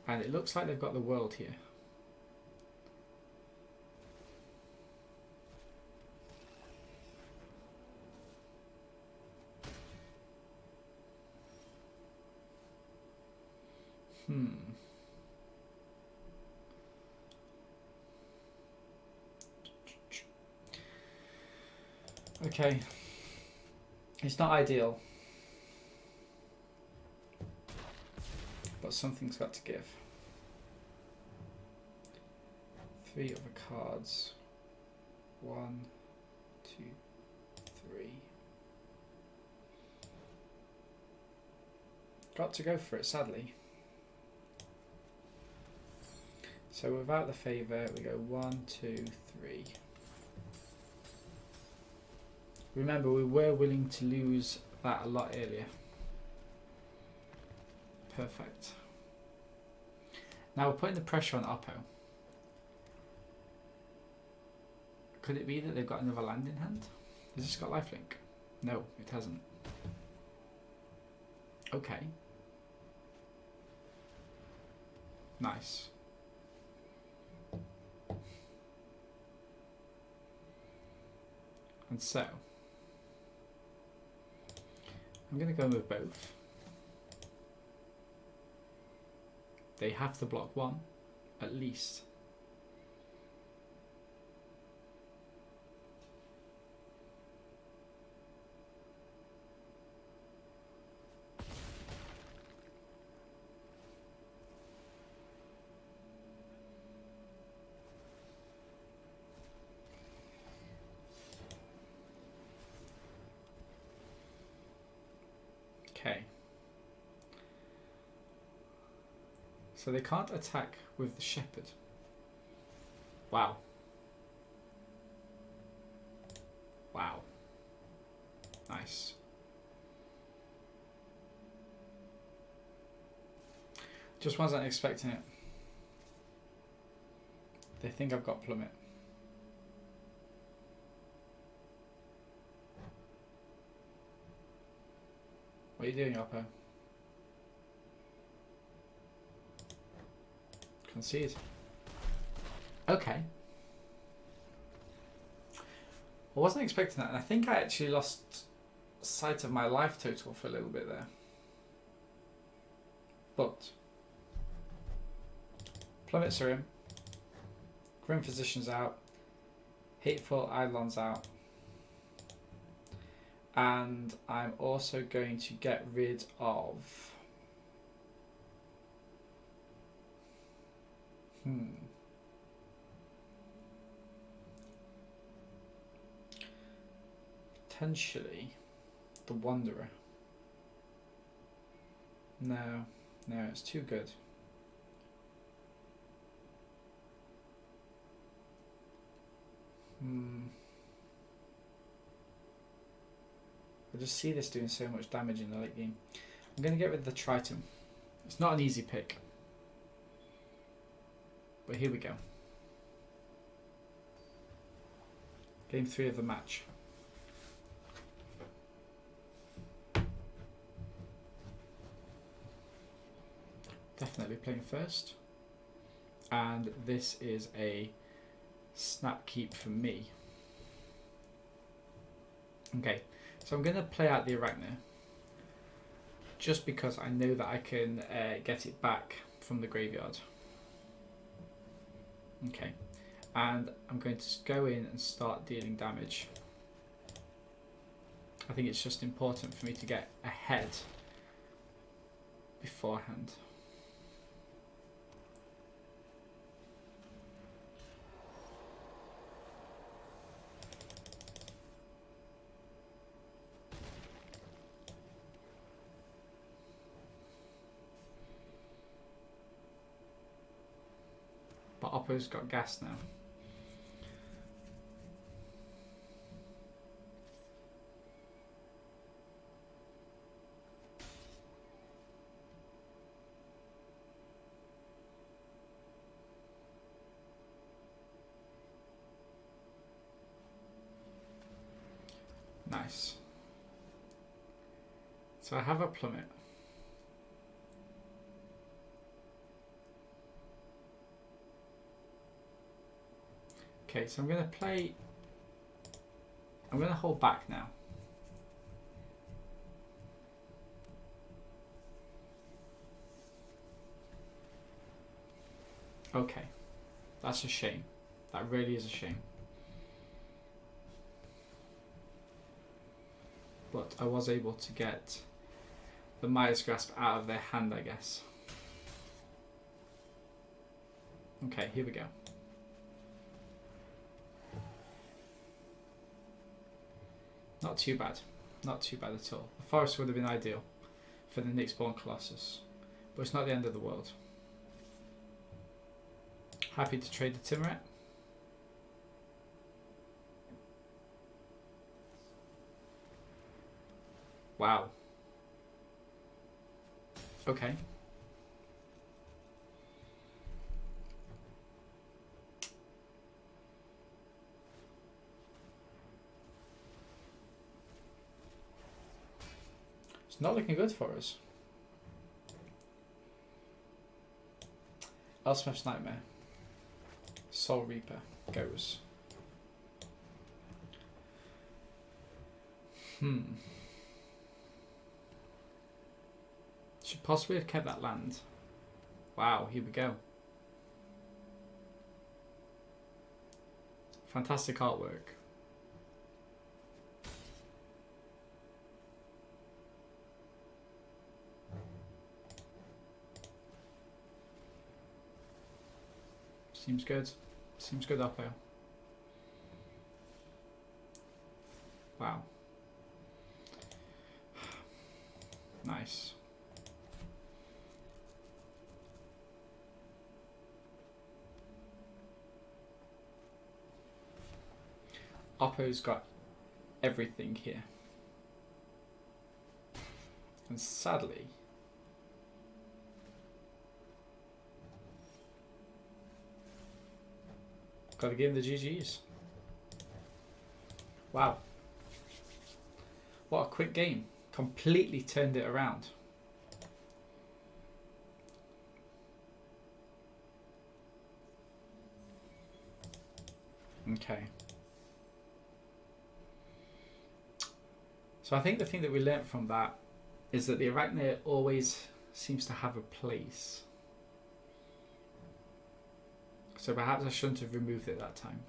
And it looks like they've got the world here. Okay. It's not ideal. But something's got to give. 3 other cards. 1, 2, 3. Got to go for it, sadly. So without the Favor, we go 1, 2, 3. Remember, we were willing to lose that a lot earlier. Perfect. Now we're putting the pressure on Oppo. Could it be that they've got another land in hand? Has this got lifelink? No, it hasn't. Okay. Nice. And so, I'm going to go with both. They have to block 1, at least. Okay. So they can't attack with the Shepherd. Wow. Wow. Nice. Just wasn't expecting it. They think I've got Plummet. What are you doing, Oppo? Concede. Okay. I wasn't expecting that, and I think I actually lost sight of my life total for a little bit there. But Plummets are in. Grim Physician's out. Hateful Eidolon's out. And I'm also going to get rid of... Potentially the Wanderer. No, it's too good. I just see this doing so much damage in the late game. I'm going to get rid of the Triton. It's not an easy pick. But here we go. Game 3 of the match. Definitely playing first. And this is a snap keep for me. Okay, so I'm going to play out the Arachne. Just because I know that I can get it back from the graveyard. Okay, and I'm going to go in and start dealing damage. I think it's just important for me to get ahead beforehand. But Oppo's got gas now. Nice. So I have a plummet. Okay, so I'm going to play... I'm going to hold back now. Okay. That's a shame. That really is a shame. But I was able to get the Maya's Grasp out of their hand, I guess. Okay, here we go. Not too bad. Not too bad at all. The forest would have been ideal for the Nyxborn Colossus. But it's not the end of the world. Happy to trade the Timuret. Wow. Okay. It's not looking good for us. Elspeth's Nightmare. Soul Reaper goes. Should possibly have kept that land. Wow, here we go. Fantastic artwork. Seems good. Seems good up there. Wow. Nice. Oppo's got everything here. And sadly, got to give him the GGs. Wow. What a quick game. Completely turned it around. Okay. So I think the thing that we learnt from that is that the Arachne always seems to have a place. So perhaps I shouldn't have removed it that time.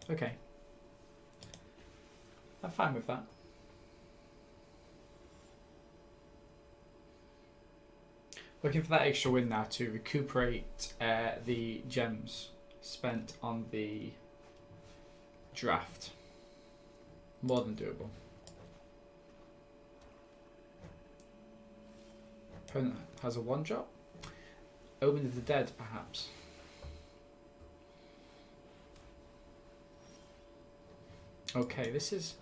Okay. I'm fine with that. Looking for that extra win now to recuperate the gems spent on the draft. More than doable. Opponent has a 1-drop. Omen of the Dead, perhaps. Okay, this is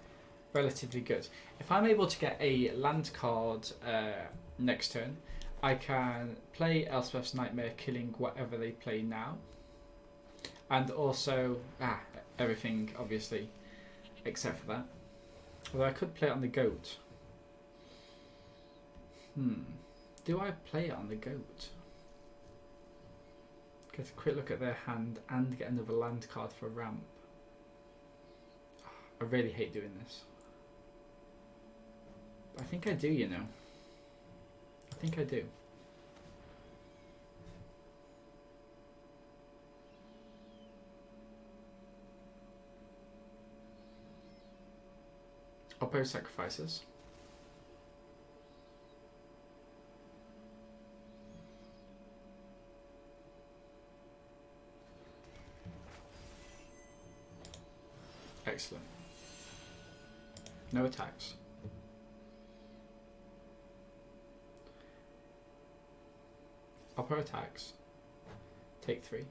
relatively good. If I'm able to get a land card next turn, I can play Elspeth's Nightmare, killing whatever they play now. And also, everything, obviously, except for that. Although I could play it on the goat. Do I play it on the goat? Get a quick look at their hand and get another land card for a ramp. I really hate doing this. I think I do, you know. I think I do. Oppo sacrifices. Excellent. No attacks. Oppo attacks. Take 3.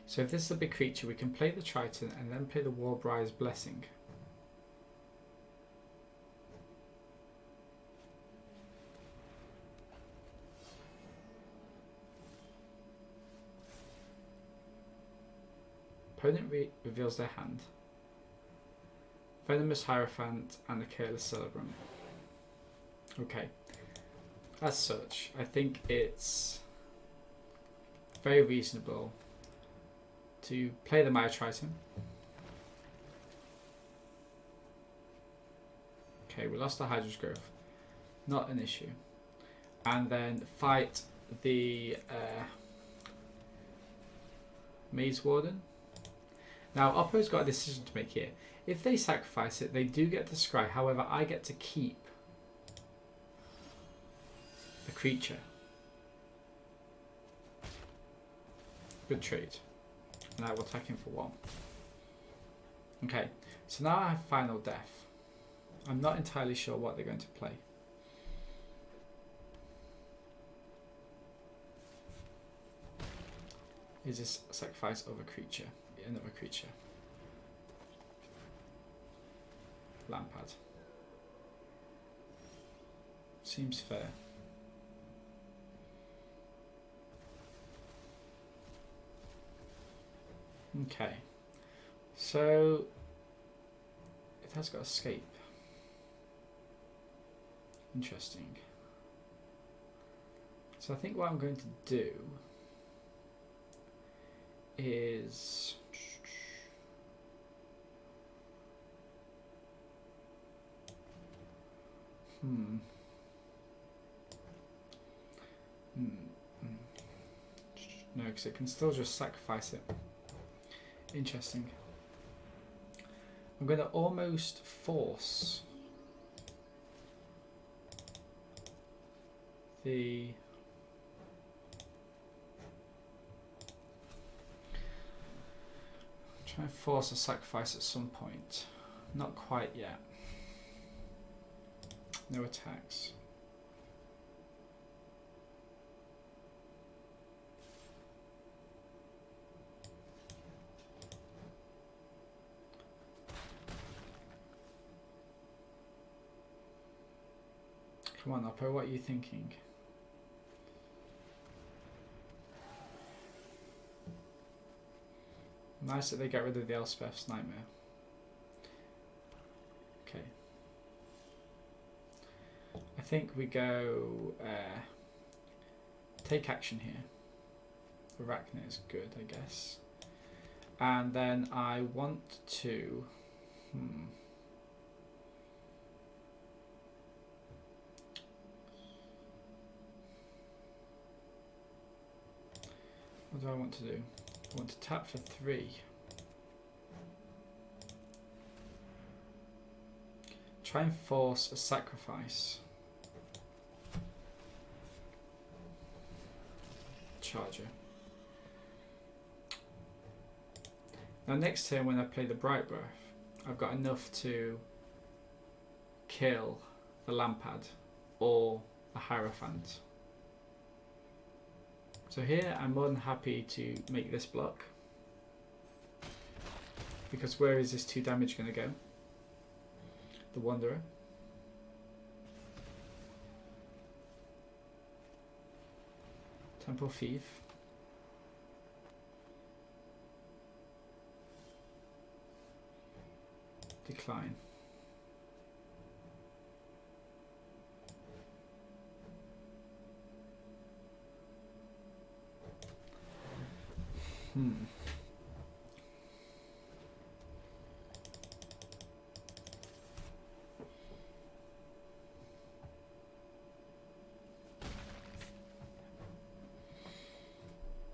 So if this is a big creature, we can play the Triton and then play the Warbriar's Blessing. Opponent reveals their hand. Venomous Hierophant and the Careless Celebrant. Okay. As such, I think it's very reasonable to play the Maya Triton. Okay, we lost the Hydra's Growth. Not an issue. And then fight the Maze Warden. Now, Oppo's got a decision to make here. If they sacrifice it, they do get to scry. However, I get to keep the creature. Good trade. And I will attack him for 1. Okay, so now I have Final Death. I'm not entirely sure what they're going to play. Is this sacrifice of a creature? Another creature. Lampad. Seems fair. Okay. So it has got escape. Interesting. So I think what I'm going to do is no, because it can still just sacrifice it. Interesting. I'm going to almost force the try and force a sacrifice at some point. Not quite yet. No attacks. Come on, Oppo, what are you thinking? Nice that they get rid of the Elspeth's Nightmare. Okay. I think we go take action here. Arachne is good, I guess. And then I want to... What do I want to do? I want to tap for 3. Try and force a sacrifice. Charger. Now next turn when I play the Bright Breath, I've got enough to kill the Lampad or the Hierophant. So here I'm more than happy to make this block, because where is this 2 damage going to go? The Wanderer. Temple Thief. Decline.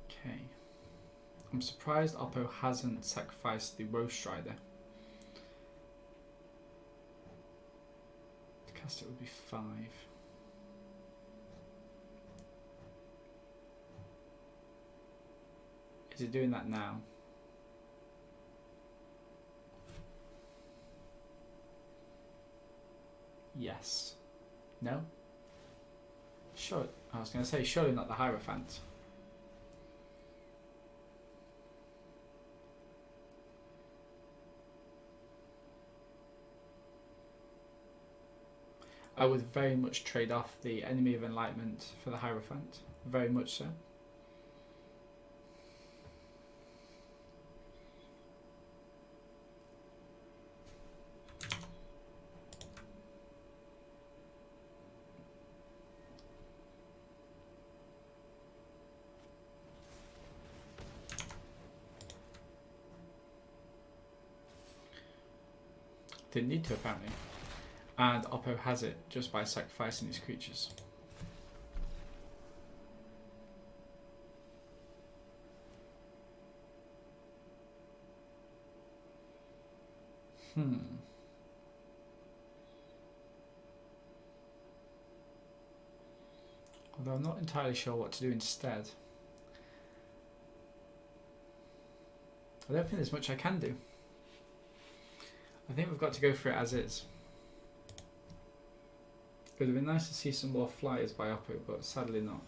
Okay. I'm surprised Oppo hasn't sacrificed the Roast Strider. To cast it would be 5. Is it doing that now? Yes. No? Sure. I was going to say, surely not the Hierophant. I would very much trade off the Enemy of Enlightenment for the Hierophant. Very much so. Didn't need to, apparently. And Oppo has it just by sacrificing these creatures. Although I'm not entirely sure what to do instead. I don't think there's much I can do. I think we've got to go for it as is. It would have been nice to see some more flyers by Oppo, but sadly not.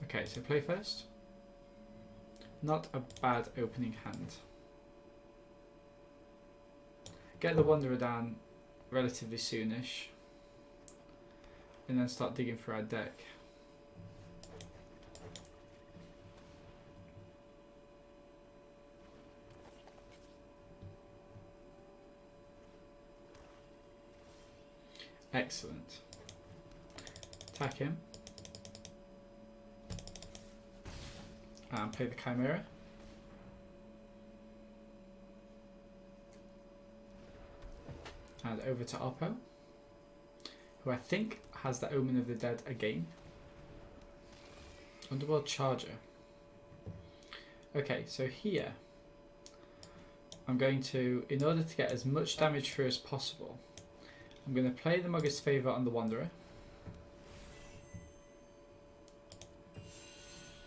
Okay, so play first. Not a bad opening hand. Get the Wanderer down relatively soonish. And then start digging for our deck. Excellent. Attack him. And play the Chimera. And over to Oppo, who I think has the Omen of the Dead again. Underworld Charger. Okay, so here I'm going to, in order to get as much damage through as possible, I'm going to play the Mugger's Favour on the Wanderer.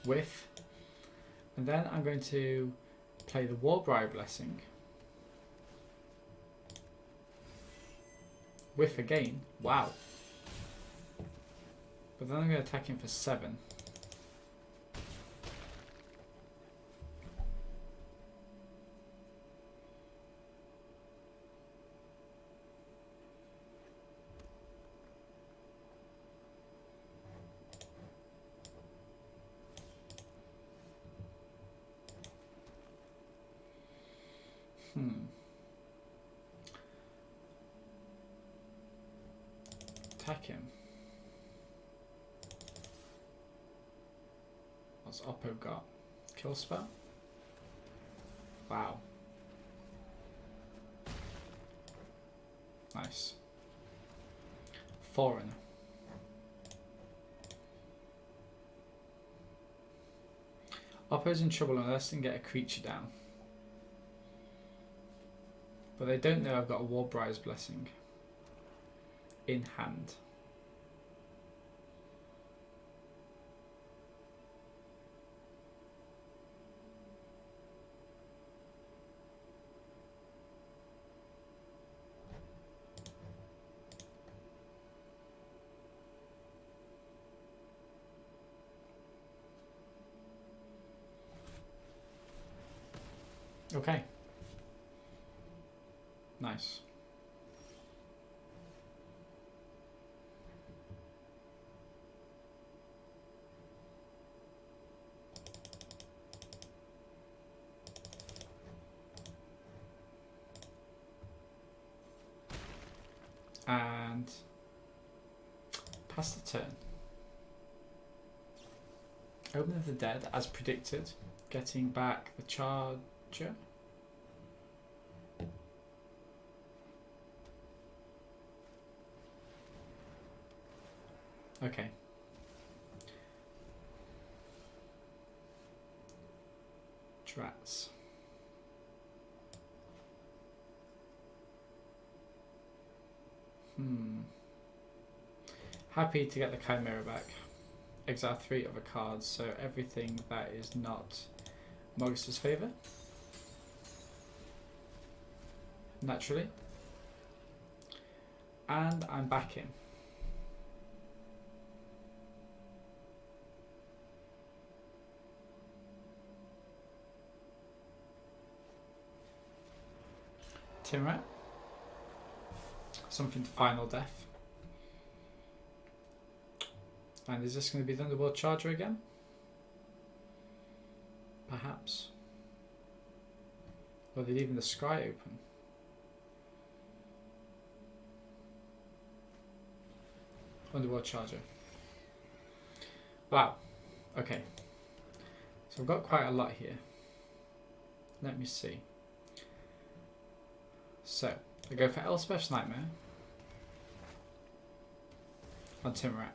Whiff. And then I'm going to play the Warbriar Blessing. Whiff again. Wow. But then I'm going to attack him for 7. Attack him. What's Oppo got? Kill spell? Wow. Nice. Foreigner. Oppo's in trouble unless they can get a creature down. But they don't know I've got a Warbriar's Blessing in hand. Okay. Nice. And pass the turn. Omen of the Dead, as predicted, getting back the charger. Okay. Drats. Happy to get the Chimera back. Exile 3 other cards, so everything that is not Mogus's favour. Naturally. And I'm back in. Timrat. Something to Final Death. And is this going to be the Underworld Charger again? Perhaps. Or they're leaving the sky open. Underworld Charger. Wow. Okay. So I've got quite a lot here. Let me see. So, I go for Elspeth's Nightmare on Timrat.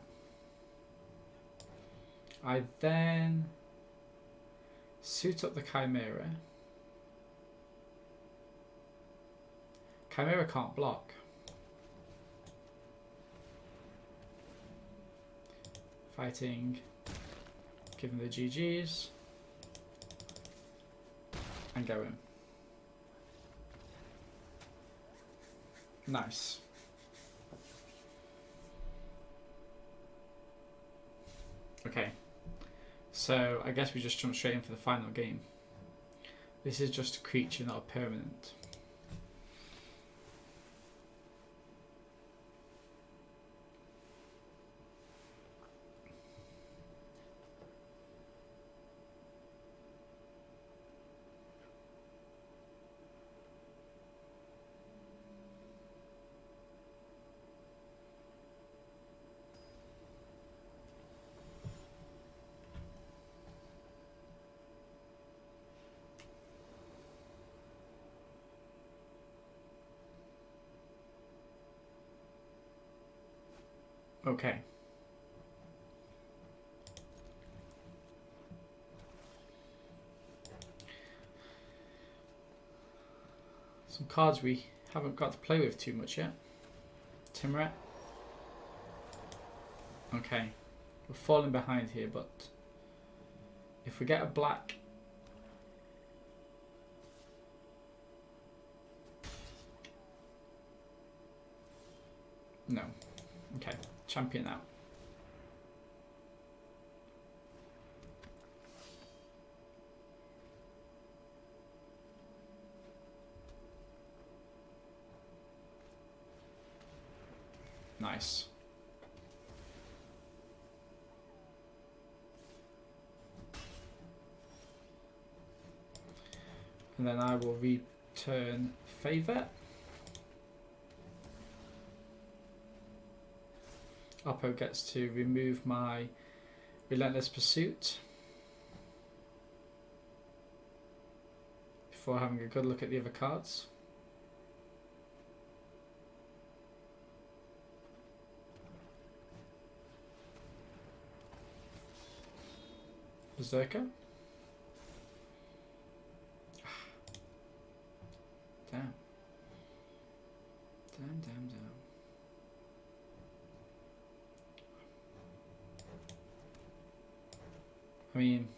I then suit up the Chimera. Chimera can't block. Fighting, giving the GGs, and go in. Nice. Okay. So I guess we just jump straight in for the final game. This is just a creature, not a permanent. Okay. Some cards we haven't got to play with too much yet. Timrat. Okay. We're falling behind here, but if we get a black... No. Okay. Champion out. Nice. And then I will return Favour. Oppo gets to remove my Relentless Pursuit before having a good look at the other cards. Berserker. Damn. Damn. I mean,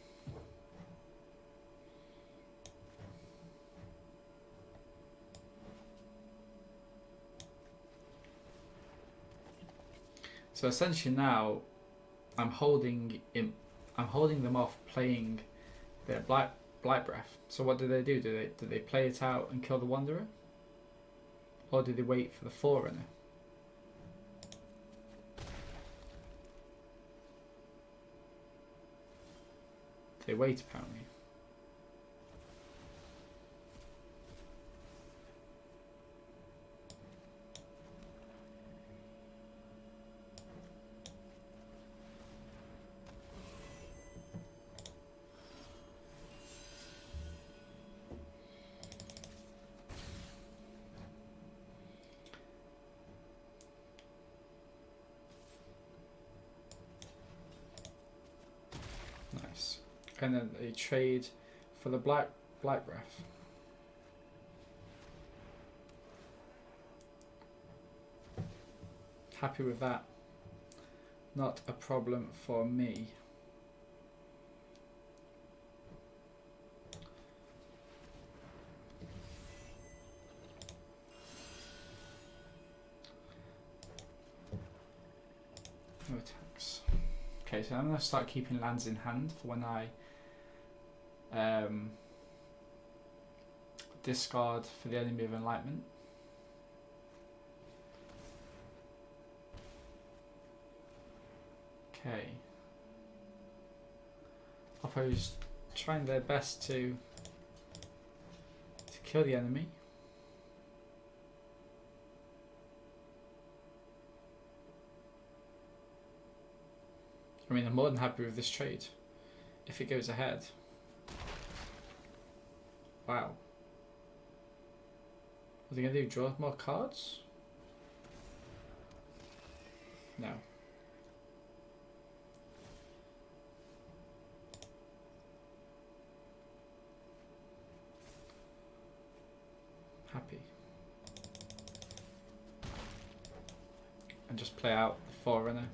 so essentially I'm holding them off playing their black Blight Breath. So what do? Do they play it out and kill the Wanderer? Or do they wait for the Forerunner? They wait, apparently. Nice. And then they trade for the Blight Breath. Happy with that. Not a problem for me. No attacks. Okay, so I'm going to start keeping lands in hand for when I discard for the enemy of enlightenment. Okay. Oppo's trying their best to kill the enemy. I mean, I'm more than happy with this trade if it goes ahead. Wow. What are they going to do? Draw more cards? No. Happy. And just play out the Forerunner.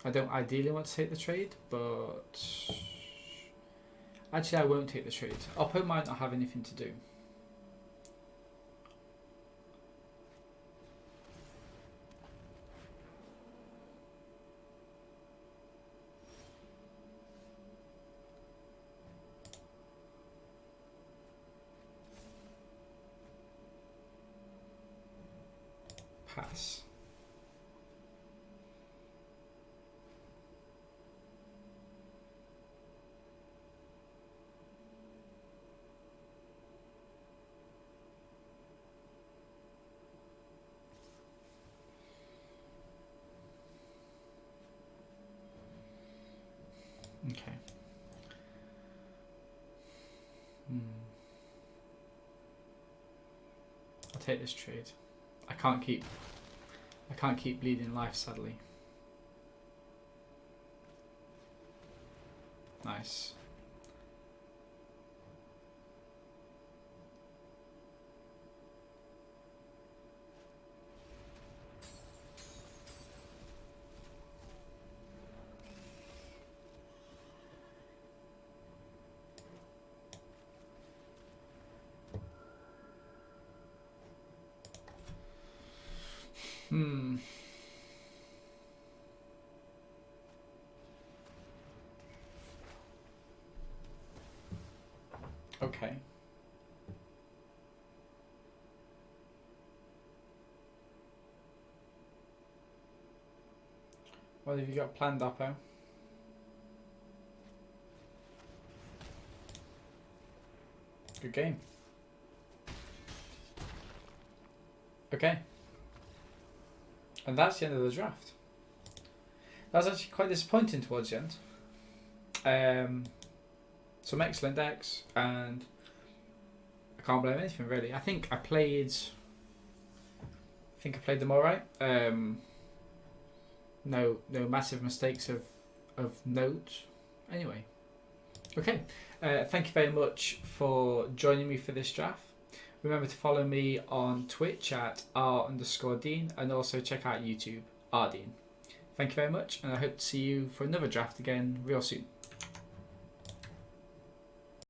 I don't ideally want to take the trade, but actually I won't take the trade. Oppo might not have anything to do. Pass. Okay. I'll take this trade. I can't keep bleeding life, sadly. Nice. Okay. What have you got planned, Oppo? Good game. Okay. And that's the end of the draft. That was actually quite disappointing towards the end. Some excellent decks, and I can't blame anything really. I think I played them alright. No massive mistakes of note. Anyway. Okay. Thank you very much for joining me for this draft. Remember to follow me on Twitch at r_Dean, and also check out YouTube, rdean. Thank you very much, and I hope to see you for another draft again real soon.